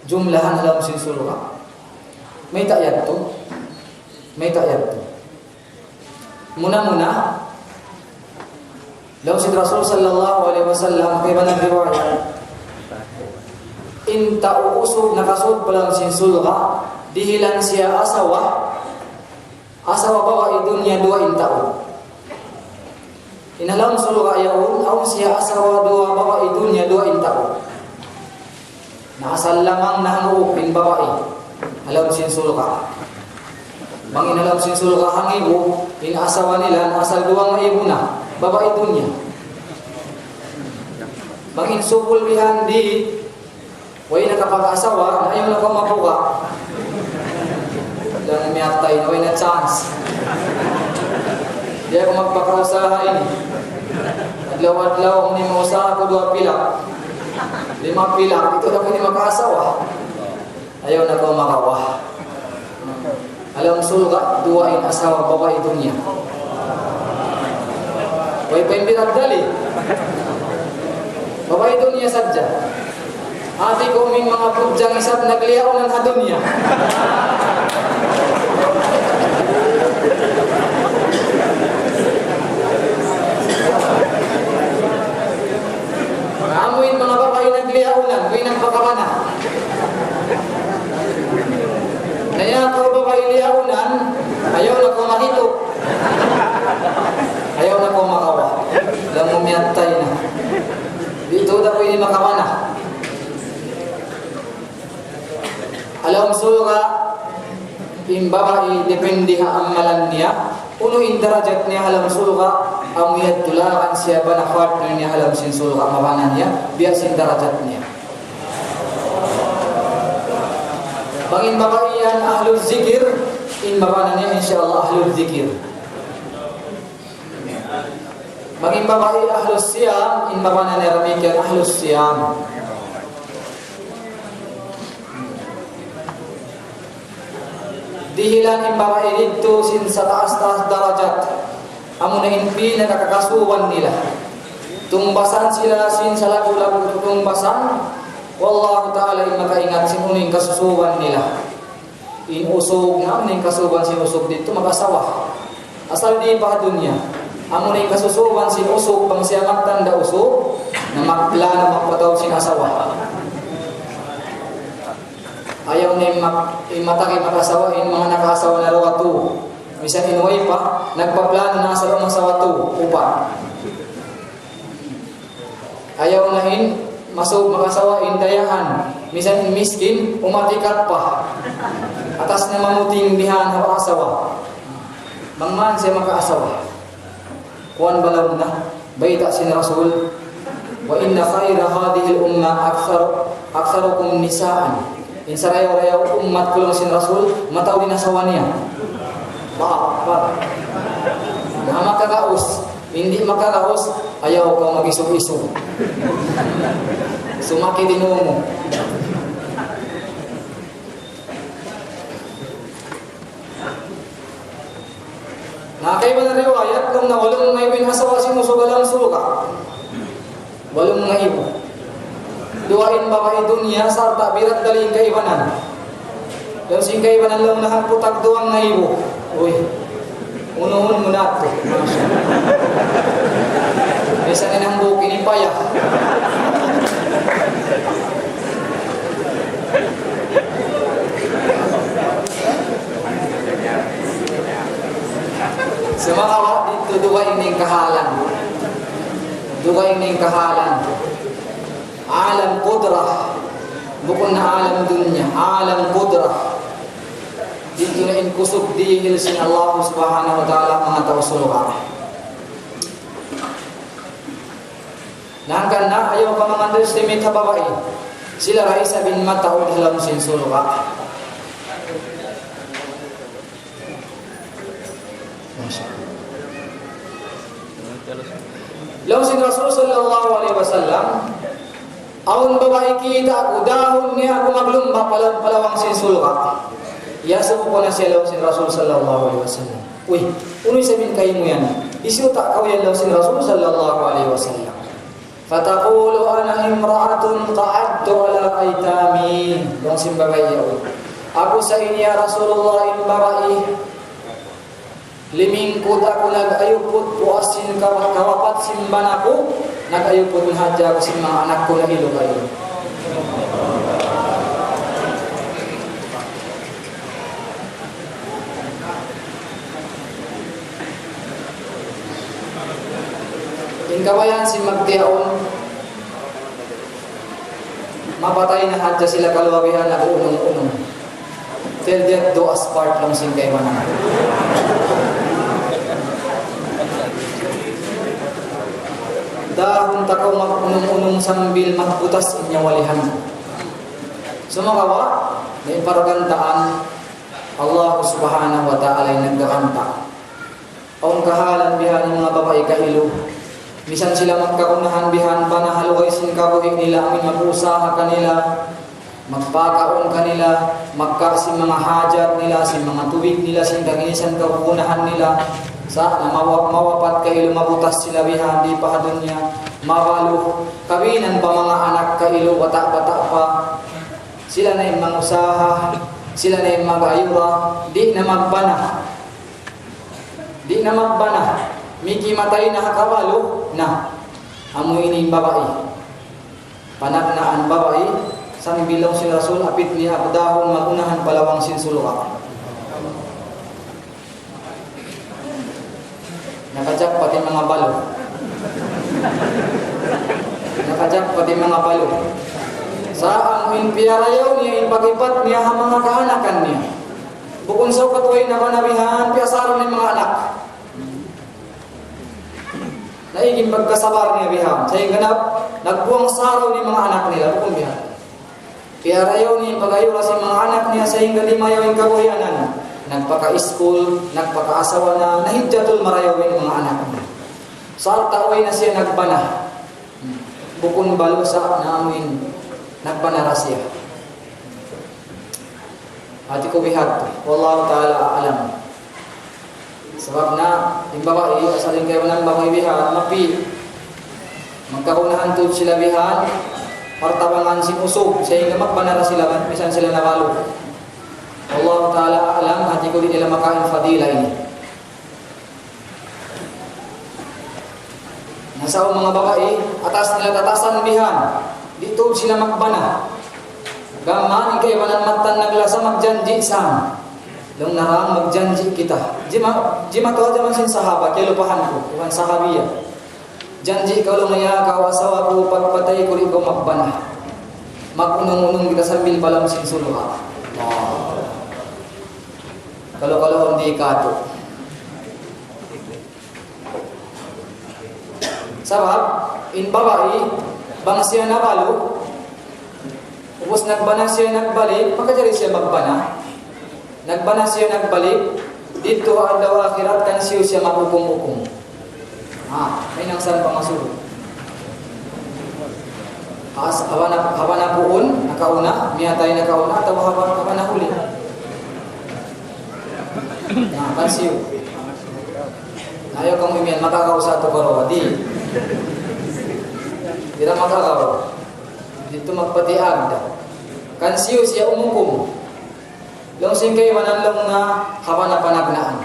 jumlahan halam sin suluka may ta'yad to muna law si Rasul sallallahu alaihi wasallam kay banang riwayat in tauusog nakasod palang sinsulga dihilan siya asawa bawa dunya dua in tao inalam sulga yaun aw siya asawa dua bawa dunya dua in tao naasal lamang nahangup in babae alam sinsulga bang inalam sinsulga hangibo in asawa nila naasal duwang ibo na babae dunya. Bangin supul bihan di way nakapag-asawa na ayaw na kumabuka. Lang miyatay na way na chance. Di ako magpakausaha ini. Adlaw-adlaw ang ni mausaha ko dua pilak. 5 pilar, itu daw hindi makaasawa. Ayaw na ko makawah. Alam sulga, duwain asawa babae dunia. Way pembirat dali. Babae dunia saja. Ati ko min mga pudyang isap nagliyaw ng dunia. Amuin mga babae nagliyaunan, kuwi nagpakabana. Naya ko babae liyaunan, ayaw na ko makito. Ayaw na ko makawa. Lang umiyatay na. Dito na ko ini makabana. Alam sulga, yung babae depende ha amalan niya. Uno in darajat niya alam sulga, amuyad tulakan siya ba na partner niya alam sin sulga mabanan niya, biya sin darajat niya. Bangin babae yan ahlul zikir, in mabanan niya insyaallah ahlul zikir. Bangin babae ahlus siyam, in mabanan niya ramikyan ahlus siyam. Dihilan yung babae dito sin sa taas-taas darajat. Amo na inpi na nakakasuwan nila. Tumbasan sila sin sa lagu-lagu tumbasan. Wallahu ta'ala yung makaingat sin uning kasusuwan nila. Inusog na uning kasuwan sin usog dito mag-asawa. Asal di pa dunya. Amo na yung kasusuwan sin usog pang siya magtanda usog na magplano magpataw sin asawa. Ayaw na imatake mag-asawain mga nakasawa na rawatu. Misan inuwi pa, nagpaplano na sa mga sawatu upa. Ayaw na masuk mag-asawain dayahan. Misan miskin, umatikat pa. Atas na mamuting bihan ng asawa. Mangman siya maka-asawa. Kuan balaw na, baita sin Rasul. Wa inna khayra hadihil umma aktsarukum nisaan. Insarayaw-rayaw umat kulong sin Rasul, mataw din asawa niya. Ba. Na makaraos, hindi makaraos, ayaw ka mag-isog-isog. Sumaki din mo. Nakaiba na riwayat, nung nawalong may asawa sinusugalang suga. Walong nga ibo. Duwain babae dunia sarta birat daling kaibanan. Dan sing kaibanan lang nahagputag duwang nga ibo. Uy, unuhun mo na ito. Isa na ng buki ni Paya. Sumakawa dito duwain ning kahalan. Duwain ning kahalan. Alam kudrah, bukan na alam dunya, alam kudrah. Dito na inkusog dihil sin Allah subhanahu wa ta'ala mga tausulwa. Nangkan na ayaw ka mga underestimate ha babae. Sila Raisa bin Mataud halam sin sulwa. Law sin Rasul sallallahu alaihi wasallam awon babae kita udahon niya ako maglumba palawang sin sulga. Yasa ko na siya law sin Rasul sallallahu alaihi wasallam. Uy, unoy sabihin kayo mo yan. Isuta ka yan law sin Rasul sallallahu alaihi wasallam. Fataqulu ana imra'atun qa'adtu ala aitami. Dong sin babae yaw. Ako sa inya Rasulullah in babae. Limingkod ako nag-ayupot puasin kawapat simban ako. Nag-ayupot ng hadya ko sa mga anak ko na ilo kayo. Ingkawayan si Magtiaon. Mapatay na hadya sila kalwawihan na unong-unong. Till death do us part lang sing kay manan. Dahon takaw mag-unong-unong sambil magputas inyawalihan. Sumakawa, na iparagandaan Allah subhanahu wa ta'ala ay nagkakanta. Ang kahalan bihan ng mga babae kahilo, Bisan sila magkaunahan bihan panahalwaysin kabuhi nila amin mag-usaha kanila, magpakaon kanila, magkasin mga hajat nila, sin mga tubig nila, sin kaginisan kaunahan nila, sa mawapat kailo mabutas sila bihan, di pa dunya, mabalo, kabinan pa mga anak kailo, bata-bata pa, sila na yung mangusaha, sila na yung mag-ayura, di na magbana. Di na magbana. Miki matay na kabalo na amoy ini babae. Panagnaan babae, sang bilang si Rasul apit niya abdahon magunahan palawang sinsulwa. Nakajak pati mga balo. Nakajak pati mga balo. Sa ang piarayaw niya ipagipat niya ang mga kaanakan niya. Bukun sa katuway na panabihan, piasaran ng mga anak. Naiging magkasabar niya bihan. Sa ganap, nagbuang saraw ni mga anak nila. Bukun bihan. Piarayaw niya pagayura sa mga anak niya sa hingga limayaw yung kabuhianan. Nagpaka-school, nagpaka-asawa na, nahidyatul marayawin mga anak niya. Sa taway na siya nagbana. Bukun balo sa namin, nagbanara siya. Hati ko bihat. Wallahu ta'ala alam. Sebab na, yung babae, asalin kayo ng babae bihan, mapi. Magkakunahan to sila bihan, partabangan si usog, sehingga magbanara sila, misan sila nabalo. Allah Ta'ala alam, hati ko din nila makain fadila ini. Nasa mga babae, atas nila tatasan bihan, dito sila magbana. Gaman, ikay walang matan naglasa magjanji sam. Long narang magjanji kita. Jima to aja man sin sahaba, kaya lupahan ko, iwan sahabiya. Janji ikaw lang naya, kawasawa ko, pagpatay ko rin ko magbana. Magunong-unong kita sambil balam sin suluha. Kalau hindi kato. Sabab, in babae, bang siya nabalo, ubos nagbana siya nagbalik, makajari siya magbana. Nagbana siya nagbalik, dito adaw akhirat kan siya makukum-ukum. May nangsan pangasulog. Haba na puon, nakauna, miyatay nakauna, atau haba na huli. Kan siya. Ayaw kang imiyan, makakaw sa ito karo, di. Tidak makakaw. Dito magpatiag. Kan siya umukum. Long singkay manalong na haba na panagnaan.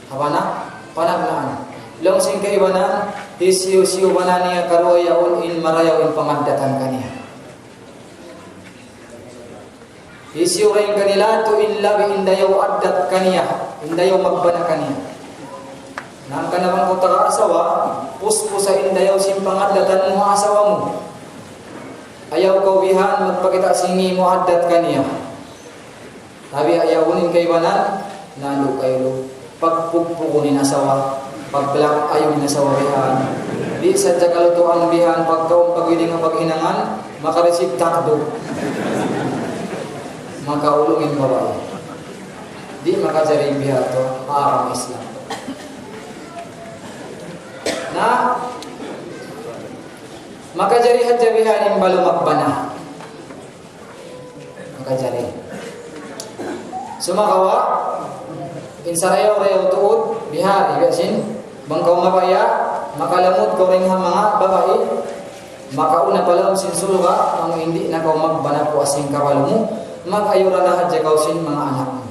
Haba na panagnaan. Long singkay wanan hisiu-siu wanan niya karoyaon in marayaw in pamaddatan kaniya. Hisiu rin kanila to in labi indayaw addat kaniya. Indayaw magbana kaniya. Nang kanaman ko taka-asawa, puspusa indayaw simpangaddatan mo asawa mo. Ayaw kaubihan magpakita singi mo addat kaniya. Sabi ayawunin kay banan, nalo kayo pagpugpukunin asawa, pagblak ayong asawa bihan. Di sa jagaluto ang bihan, pagkaong pagwiling ang paghinangan, makaresip takdo. Makaulungin babae. Di makajari bihan to, maarang Islam. Na, makajari hadya bihan yung balo magbana. Makajari. Sumakawa, insarayaw-rayaw tuod, bihari, gasin, bangkaw mabaya, makalamod ko rin mga babae, makauna pala sin sulga, ang hindi na kau magbana po asing kabalo mo, mag-ayura na hadya kau sin mga anak mo.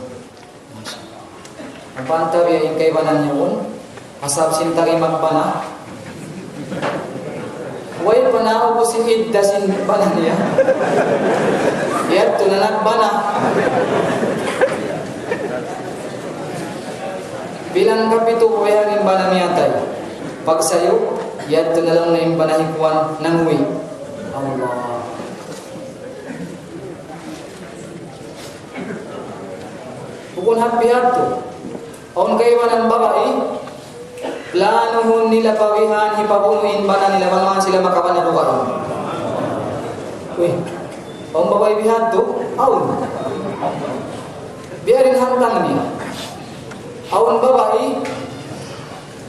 Ang pantabi ay kaibanan niyo asab sin tagi magbana, way pa na ako sin idda sin banan niya. Iyat to na nagbana. Bilang kapito ko yan yung banamiyatay. Pag sayo, yad to na lang na yung banahikuan ng uwi. Allah. Bukun hapi-hat to. Aun kayo ng babae, planuhon nila pawihan, hipapunuin ba na nila mga sila makapanarukaan. Uy, aun babae bihat to, aun. Biarin hantang niya. Awan babae,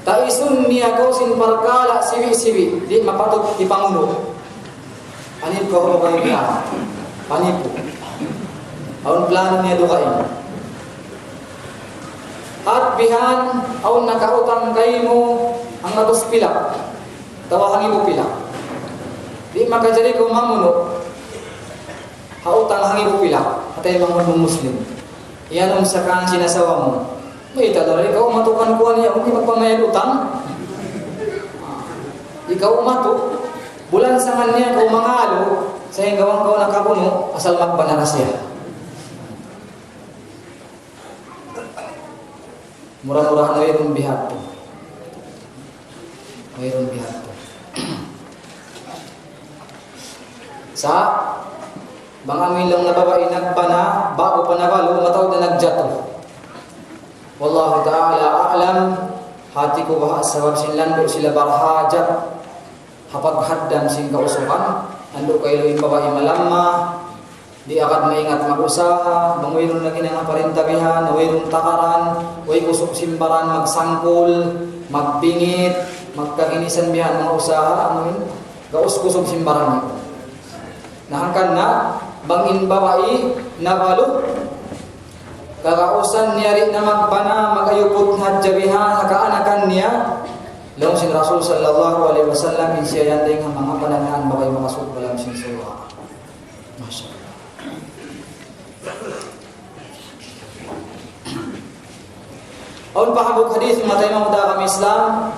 taisun gusun niya kau sin perkala siwi-siwi di mapatut di pangulo. Anip ko kayo niya. Panipo. Aun plano niya dukain. At bihan aun nakautang kayo mo ang matos pila. Tawahan mo pila. Di makajari ko mamuno. Hautang hangin mo pila. Atay mga Muslim. Iyan ang sakang sinasawa mo. May tadari ikaw matukan ko niya kung magpamayad utang. Ikaw umato, bulan sangan niya kau mangalo sa hingawang kau nakapuno asal magbanara siya. Murah-murah na mayroong bihat to. Mayroong bihat to. Sa mga milang na babae nagbana bago pa nabalo matawag na nagjato. Wallahu ta'ala a'lam. Hati ko bahas sabab sinlando sila barhajat hapaghaddam sing kausukan ando kayo yung babae malamma di akad maingat mag-usaha mangwirong lagi na nga parintabihan nawirong takaran way kusok simbaran magsangkol magbingit magkakinisan bihan mga usaha ano gaus kusok simbaran nito nahangkan na bangin babae nabalo kakausan niya rin na magbana magayupot hadjabihan hakaanakan niya laong sin Rasul sallallahu alaihi wasallam siya yandeng ang mga pananaan bagay makasud balang sin suwa. Masya Aun pahabuk hadis matay mamuda kami Islam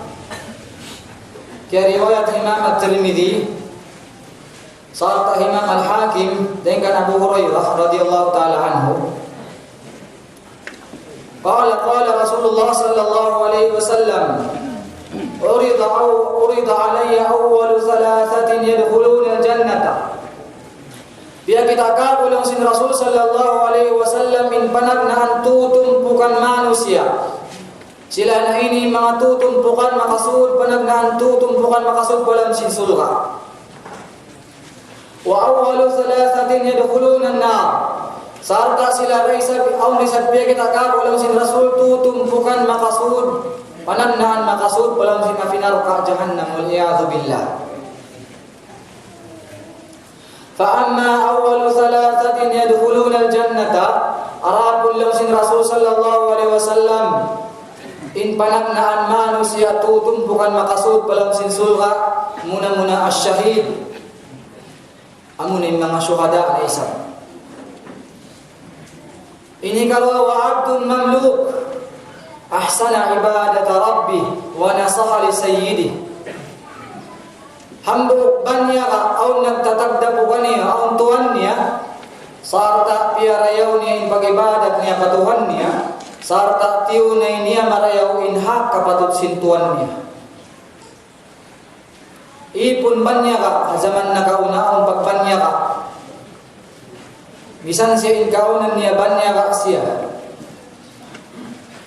kaya riwayat Imam At-Tirmidzi sarta Imam Al-Hakim dengan Abu Hurairah radhiyallahu taala anhu قال رسول الله صلى الله عليه وسلم عرض علي أول ثلاثة يدخلون الجنة. Dia kita kagulang sin Rasul sallallahu alaihi wasallam min panagnaan tutumpukan manusia. Sila na ini mga tutumpukan makasud panagnaan tutumpukan makasud dalam sin sulga. Wa awwalu thalathatin yadkhuluna an-nar. Sarta sila raisa aun disabbiya kita kagulang sin Rasul tutumpukan makasud panannaan makasud dalam sin afinar ka jahannam wal iyadzu billah. Fa amma awwalu thalathatin yadkhuluna al-jannata arabul sin Rasul sallallahu alaihi wasallam in panannaan manusia tutumpukan makasud dalam sin surga muna asy-syahid amun mga syuhada na isa. Ini kalau wa abdun mamluk ahsana ibadat rabbi wa nasaha li sayyidi. Hamba banya au nagtatagdapo kaniya au tuan niya sarta piarayaw niya in pagibadat niya patuhan niya sarta tiunay niya marayaw in hak kapatut sintuan niya. Ipun banya ka zaman nakauna ang pagbanya ka bisan siya in kaunan niya banya ka siya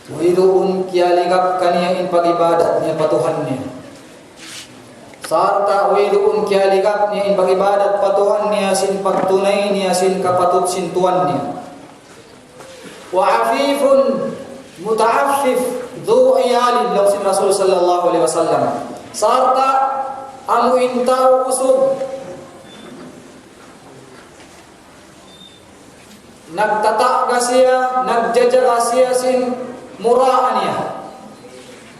wiruun kialigap kaniya in pagibadat niya patuhan niya sarta wiruun kialigap niya in pagibadat patuhan niya sin pagtunay niya sin kapatut sintuan niya wa afifun mutaaffif dhu iyalin law sin Rasul sallallahu alaihi wasallam sarta amu intau usub nagtata siya nagjaja siya sin muraan niya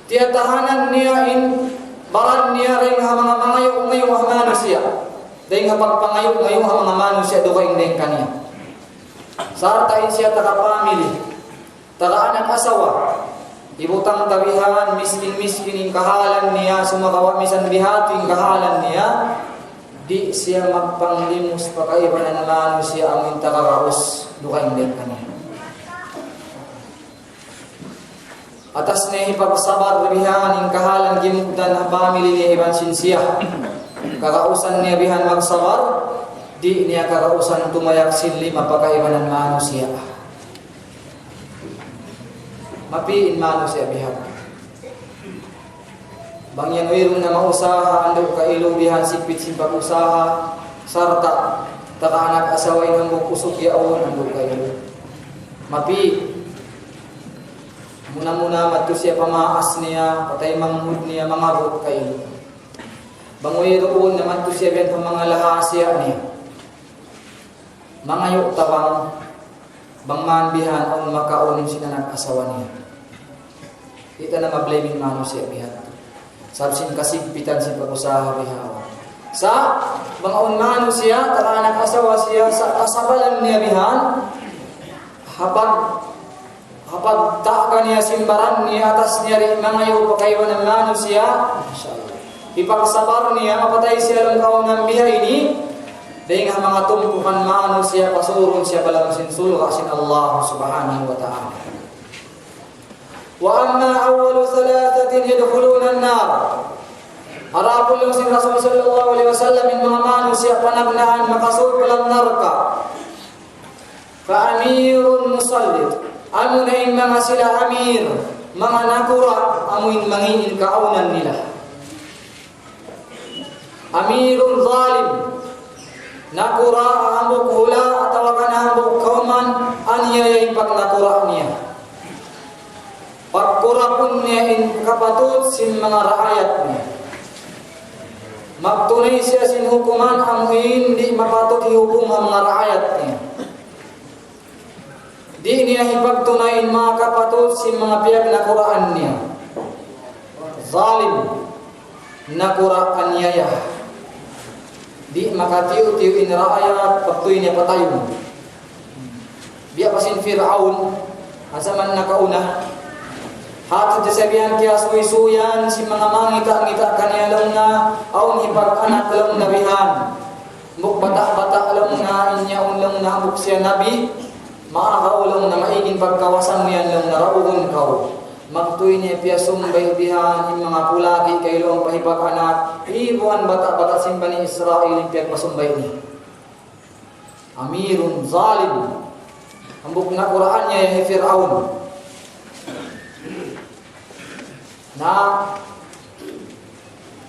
tiatahanan niya in baran niya ring mga ngayong hamano siya dahil pagpangayo ngayong mga manusia do kay indeng kaniya sarta in siya taka family taka anak asawa ibutang tabihan miskin in kahalan niya sumakawa misan bihating kahalan niya di siya magpanglimus pakaibanan manusia ang intakaros do kay indeng kaniya atas niya ipagsabar bihan in kahalan gimugdan ang family niya iban sinsiyah kakausan niya bihan magsabar di niya kakausan tumayak sinli mapakaibanan manusia mapiin manusia bihan bangyan wirong na mausaha ando kailo bihan sipit simpag usaha sarta takaanak asaway ng kusok yaon ando kailo mapi Muna-muna madto siya pamaas niya, patay manghud niya, mangarot kayo. Bangoy roon naman to siya ben mga lahasya niya. Mga yuktabang bangmanbihan ang makaunin sila nag-asawa niya. Ito na mablaming mano siya bihan. Sabsin kasigpitan si pag-usaha bihawa. Sa mga unmano siya, tara nag-asawa siya sa kasabalan niya bihan. Hapag taka niya simbaran niya atas niya rin mga yupakaywan ng mano siya. Ipagsabar niya, mapatay siya lang kaunang bihay ni. Dahil nga mga tumpukan mano siya, pasurong siya palang sinsulga sin Allah subhanahu wa ta'ala. Wa amma awwalu thalathatin yadkhuluna an-nar. Arapul lang sin Rasul sallallahu alaihi wasallam in mga mano siya panagnaan makasur palang narka. Fa amirun musallid. Amo na yung mga sila amir, mga nakura, amuin manginin kaunan nila. Amirun zalim. Nakura ambok hula atawakan ambok kauman aniya yung pagnakura niya. Pagkura pun niya in kapatut sin mga rakyat niya. Magtunay siya sin hukuman amuin di mapatut ihukum ang mga rakyat niya. Di niya ipagtunayin mga kapatut sin mga piyag nakuraan niya. Zalim nakuraan niya. Di makatiu-tiu in rakyat pagtuin niya patayon. Biya pasin Fir'aun asaman nakauna. Hatod sabihan kaya suy-suyan si mga mangita-ngita kanya lang na aun ipag-anak lang na bihan. Muk bata-bata lang na inyaon lang na muk siya nabi. Maakaulong na maiging pagkawasan mo yan lang narauon kau. Magtuin niya piyasumbay bihan yung mga pulaki kayo ang pahipag-anak. Ibuan bata-bata simba ni Israel yung piyagpasumbay niya. Amirun zalim. Ang buk na Quran niya yung Fir'aun. Na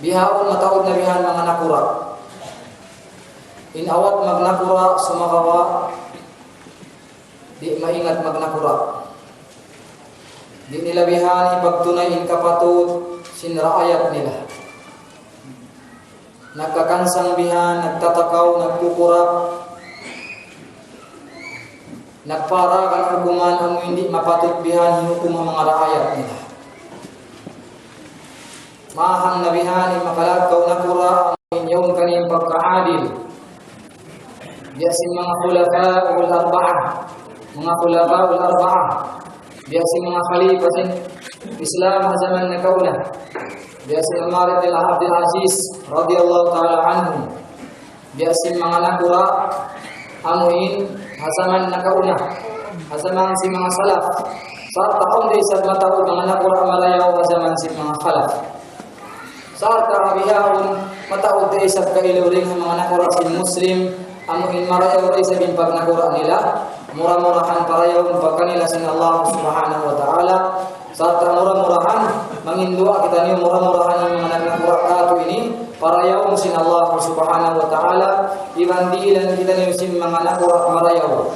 bihaon matawad na bihan mga nakura. Inawat magnakura sumakawa. Di maingat magnakura. Di nila bihan ipagtunayin kapatut sinraayat nila. Nagkakansang bihan, nagtatakaw, nagkukurap. Nagpara kan arguman ang hindi mapatut bihan hinukum ang mga raayat nila. Mahang nabihan makalagaw nakura ang inyong kaniyang pagkaadil. Biyasin mga khulafa ul arba'ah. Mga khulafa ul arba'ah. Biyasin mga khalifah sin Islam zaman na kauna. Biyasin Umar bin Abdul Aziz radhiyallahu taala anhu. Biyasin mga nakura amuin zaman na kauna. Zaman si mga salaf. Sa taon di sa mataod mga nakura malayaw zaman si mga khalaf. Sa tabihaon mataod di sa kailuring mga nakura si Muslim amuin marayaw di sa bimpag nakura nila. Murah-murahan parayaw pagkanila sin Allah subhanahu wa ta'ala. Sa murah-murahan mangindua kita niyo murah-murahan yung mga nagkakura kato ini parayaw sin Allah subhanahu wa ta'ala. Ibandilan kita niyo sin mga nakura marayaw.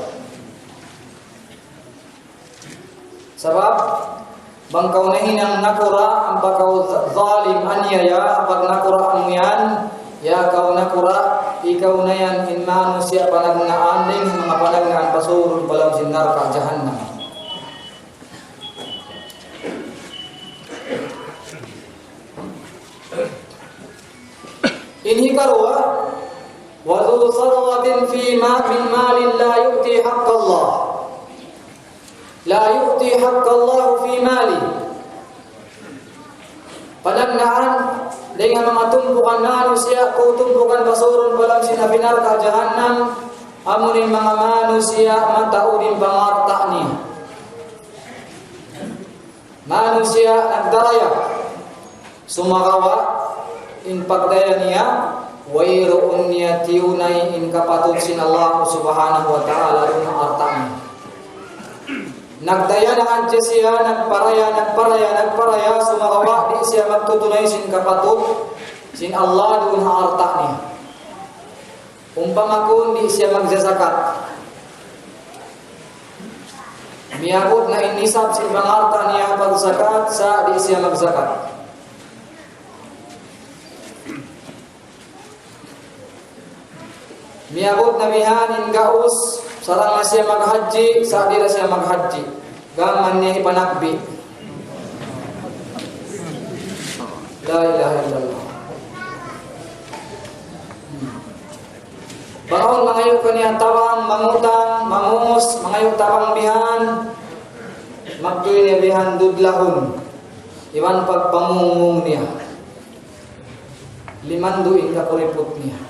Sebab bangkau na hinang nakura ang pagkau zalim anyaya pag nakura mo yan ya kau nakura ikaw na yan in manusia panagnaan ding mga panagnaan pasurul palang sinar ka jahannam. Inhi karwa wa dhu sadawatin fi ma min malin la yu'ti haqqallah. La yu'ti haqqallah fi mali. Panagnaan dengan mga tumpukan manusia kutumpukan pasurun palang sinabinar ka jahannam amunin mga manusia mataudin pangarta niya. Manusia nagdaraya sumakawa in pagdaya niya wayroon niya tiyunay in kapatid sin Allah subhanahu wa ta'ala rin ang arta niya. Nagdaya na adya siya, nagparaya, sumakawa, di siya magtutunay sin kapatid, sin Allah doon haarta niya. Umpamakun, di siya magsasakat. Miyakot na inisap sin pangarta niya, pag bayar zakat sa di siya magzakat. Miabot na bihanin gaus sarang na siya maghaji sa di na siya maghaji. Gaman niya ipanakbi. La ilaha illallah. Bangon mangayo kaniya tawang, mangutang, mangus, mangayo tawang bihan, magtuloy niya bihan dudlahon, iwan pagpamungong niya, limanduin kakuripot niya.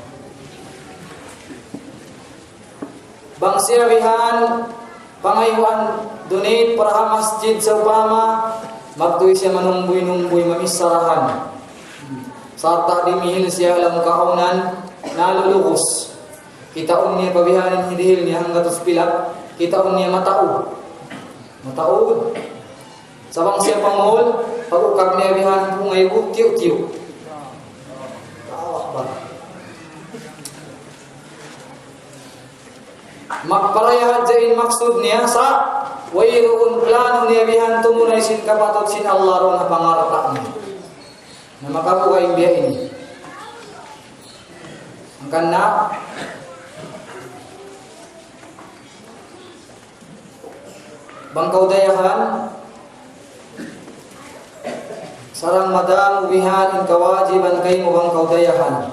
Bang siya bihan, pangayuan, donate para masjid sa upama, magtuloy siya manumboy-numboy, mamisarahan. Sa dimihil siya alam kaunan, nalulukos. Kitaon niya pabihanin hidihil niya hanggang pilak. Kitaon niya mataod. Mataod. Sabang siya pangol, pag-ukag niya bihanin kung ngayon, tiyo-tiyo. Tawak ba? Magparayahan dyan maksud niya sa wayroon plano niya bihan tumunay sin kapatot sin Allah ron na pangarap niya. Na makabuhay biya ini. Ang kana, bangkaw dayahan sarang madam ubihan in kawajiban kay mo bangkaw dayahan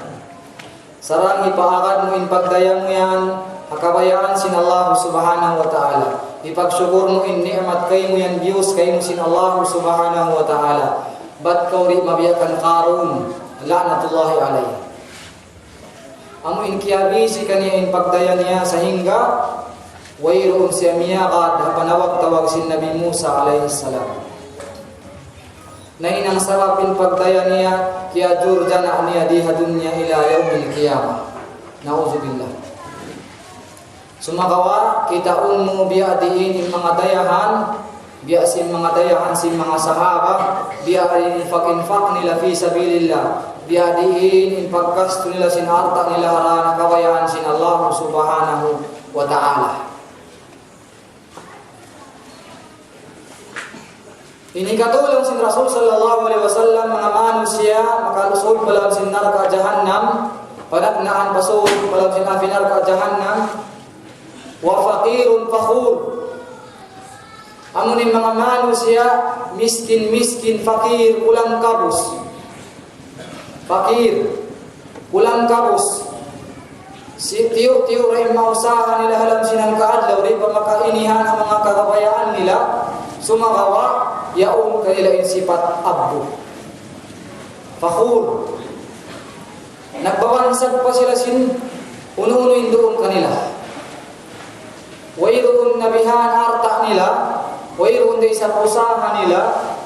sarang ipaakad mo in pagdaya mo yan akabayaan sin Allah subhanahu wa ta'ala ipagsyukur mo in ni'mat kay mo yan Diyos kay mo sin Allah subhanahu wa ta'ala bat kaw ri mabiyakan karon la'natullahi alayhi amo in kiyabisi kaniya in pagdaya niya sa hingga wayroon siya miyakad na panawag-tawag si Nabi Musa alayhi salam. Na inang sarapin pagdaya niya kaya jurjana niya diha dunya ila yaumil qiyamah. Nauzubillah. Sumakawa kita unmu biya diin mga dayahan, biya sin mga dayahan sin mga sahaba, biya infak nila fi sabilillah. Biya diin pagkasto nila sin harta nila harana kawayaan sin Allah subhanahu wa ta'ala. Ini katulong sin Rasul sallallahu alaihi wasallam mga manusia makalusol palang sin narka jahannam panaknaan pasul palang sin narka jahannam wa faqirun fakhur amunin mga manusia miskin fakir ulang kabus fakir ulang kabus si tiyo rin mausahan nila halam sinang kaadlaw rin pa makainihan ang mga kagabayaan nila sumakawa yaon kanilain sifat abdo fakhur nagbawansag pa sila sin uno-unoin doon kanila wayroon nabihan arta nila wayroon day sa usahan nila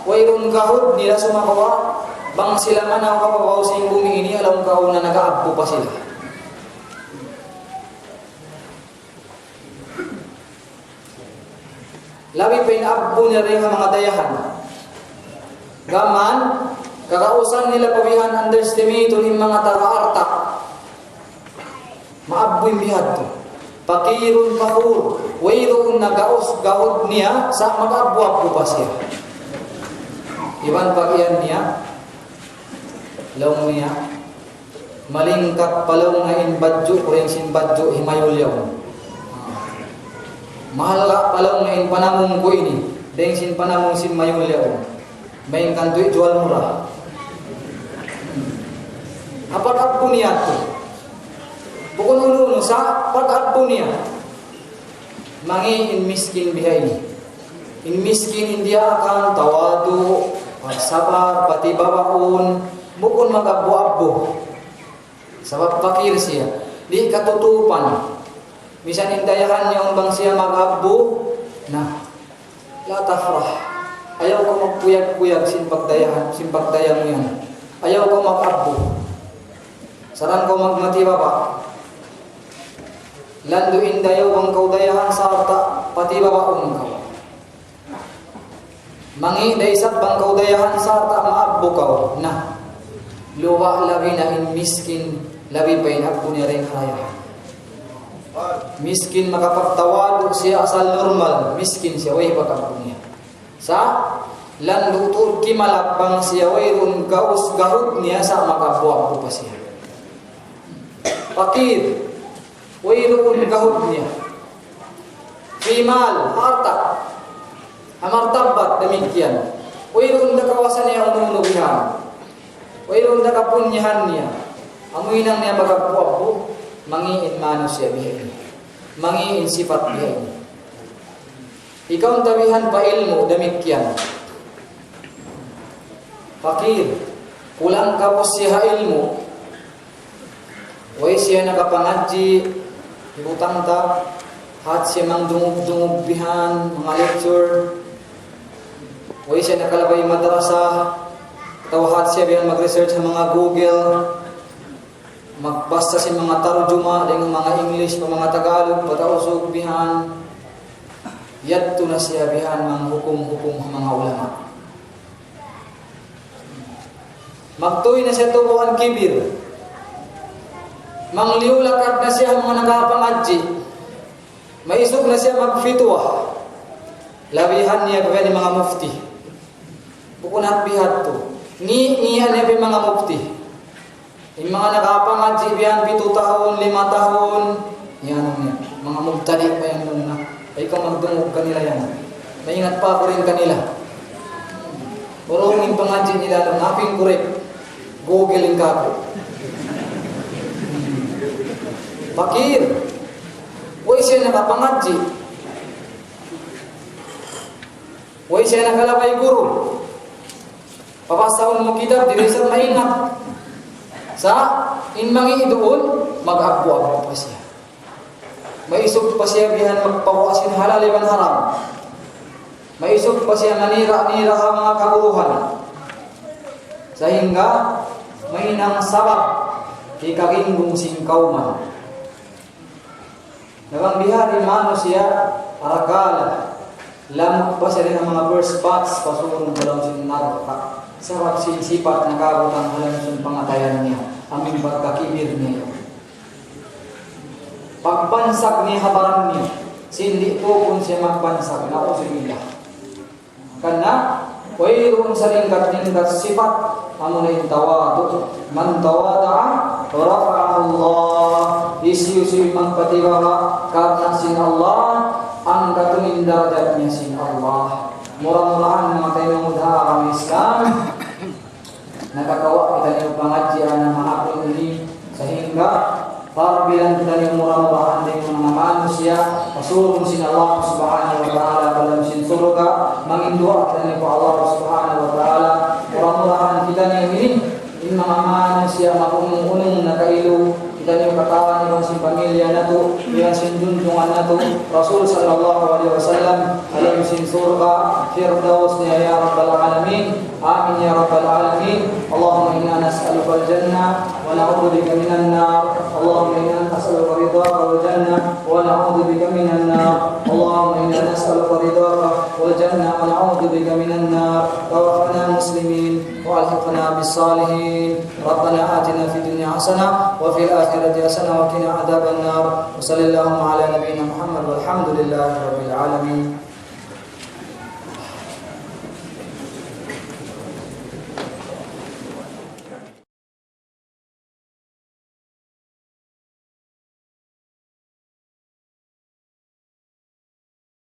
wayroon gahod nila sumakawa bang sila man ang kapabaw sa bumi ini alam kaon na nag-aabdo pa sila labi pa inaabbo niya rin ang mga dayahan. Gaman, kakausan nila pabihan underestimate ng mga taga-arta. Maabbo yung bihad to. Pakirun pakur, wayroon na gahod niya sa mag-abbo-abbo pa siya. Iban pag-iyan niya, laong niya, malingkap palaw na inbadyo, kureng sinbadyo, himayulyaw. Mahal ka palang ngayon panamong ko ini. Dahil sin panamong sin mayulyaw. May kanto'y jual murah. Pag-abbo niya ito. Bukod uno sa pag-abbo niya. Mangi in miskin bihay. In miskin hindi akan tawado, pagsabar, pati babaon. Bukod mag-abbo-abbo. Sabab pakir siya. Di katutupan. Misan indayahan niya ang bang siya mag-abbo na la tafrah. Ayaw ko magpuyag-puyag sin pagdayan mo yan. Ayaw ko mag-abbo. Saran ko magmatiba ba? Lando indayaw ang kaudayahan sa arta, pati babaon ka. Mangi daysat bang kaudayahan sa arta, maabbo ka na. Luwa labi na in miskin, labi pa inabbo niya rin karayahan. Miskin makapagtawado siya asal normal, miskin siya, way pagkabog niya. Sa lan lutur kimalakbang siya wayrun gaus gahud niya sa makabuang po pa siya. Fakir, wayrun gahud niya. Fimal, harta, amartabat demikian. Wayrun na kawasan niya umunubihan. Wayrun na kapunyahan niya. Amoy nang niya magabuang po, mangiin mano siya bihay. Mangiin sifat bihay. Ikaw ang tawihan pa ilmu demikian. Fakir, kulang kapos siya ilmu. Way siya nakapangadji, ibutang ta, hat siya mang dungog-dungog bihan, mga lecture. Way siya nakalabay madrasa, tawahat siya bihan mag-research sa mga Google, magbasta siya mga tarjuma, dengan mga English, mga Tagalog, patausog bihan. Yadto na siya bihan mga hukum-hukum mga ulama. Magtuloy na siya tubuhan kibir. Mangliulakad na siya mga nagapangadji. Maisog na siya magfitwa. Labihan niya ba ni mga mufti. Bukunat bihat to. Niya niya mga mufti. Yung mga nagapangadji bihan 7 tahun, 5 tahun. Yan niya. Mga mubtadi pa yan nun na. Ay ikaw magdungog kanila yan. Maingat pa ko rin kanila. Urungin pangadji nila. Naping korek. Googling ka po. Fakir. Huwag siya nakapangadji. Huwag siya nakalabay guru. Papasahon mo kitab, di rin sa maingat. Sa inmangi doon, mag-agwa pa siya. Maisog pa siya bihan magpawasin halal iban haram. Maisog pa siya manira-nira ang mga kaguruhan. Sehingga may nang sabab di kaginggong singkauman. Nabang bihari mano siya arakala. Lamok pa siya rin ang mga first spots pasurong dalam sinarka. Sarap sinsipat na kabutang halang sun pangatayan niya. Aming pagkakibir niya. Pagbansag niya habaran niya. Sindi po kung siya magbansag. Nausubillah. Karena wairun sa lingkat-lingkat sifat amunay tawadu. Man tawada'a rafa'ahu Allah. Isi-usi mang patibaha karena sin Allah ang katumin darajatnya sin Allah. Murah-murahan mga tayo mudha kami Islam. Nakakawa kita niyo pangadjian ng mahapon ini sehingga para bilang kita niyo murah-murahan din mga manusia pasurong sin Allah subhanahu wa ta'ala dalam sin surga mangindua kita niyo Allah subhanahu wa ta'ala murah-murahan kita niyo ini in mga manusia makunung-unung na kailu kita niyo katawan niyo sin pamilya nato bilang sin junjungan nato Rasul sallallahu alaihi wasallam alam sin surga firdaus niya ya rabbal alamin amin ya rabbal alamin Allahumma inna nas'aluka al-jannah wa na'udzu bika minan nar Allahumma inna nas'aluka ridhaka wal jannah wa na'udzu bika minan nar Allahumma inna nas'aluka ridhaka wal jannah wa na'udzu bika minan nar tawaffana muslimin wa alhiqna bis salihin rabbana atina fid dunya hasanah wa fil akhirati hasanah wa qina adzaban nar wa sallallahu ala nabiyyina Muhammad walhamdulillahi rabbil alamin.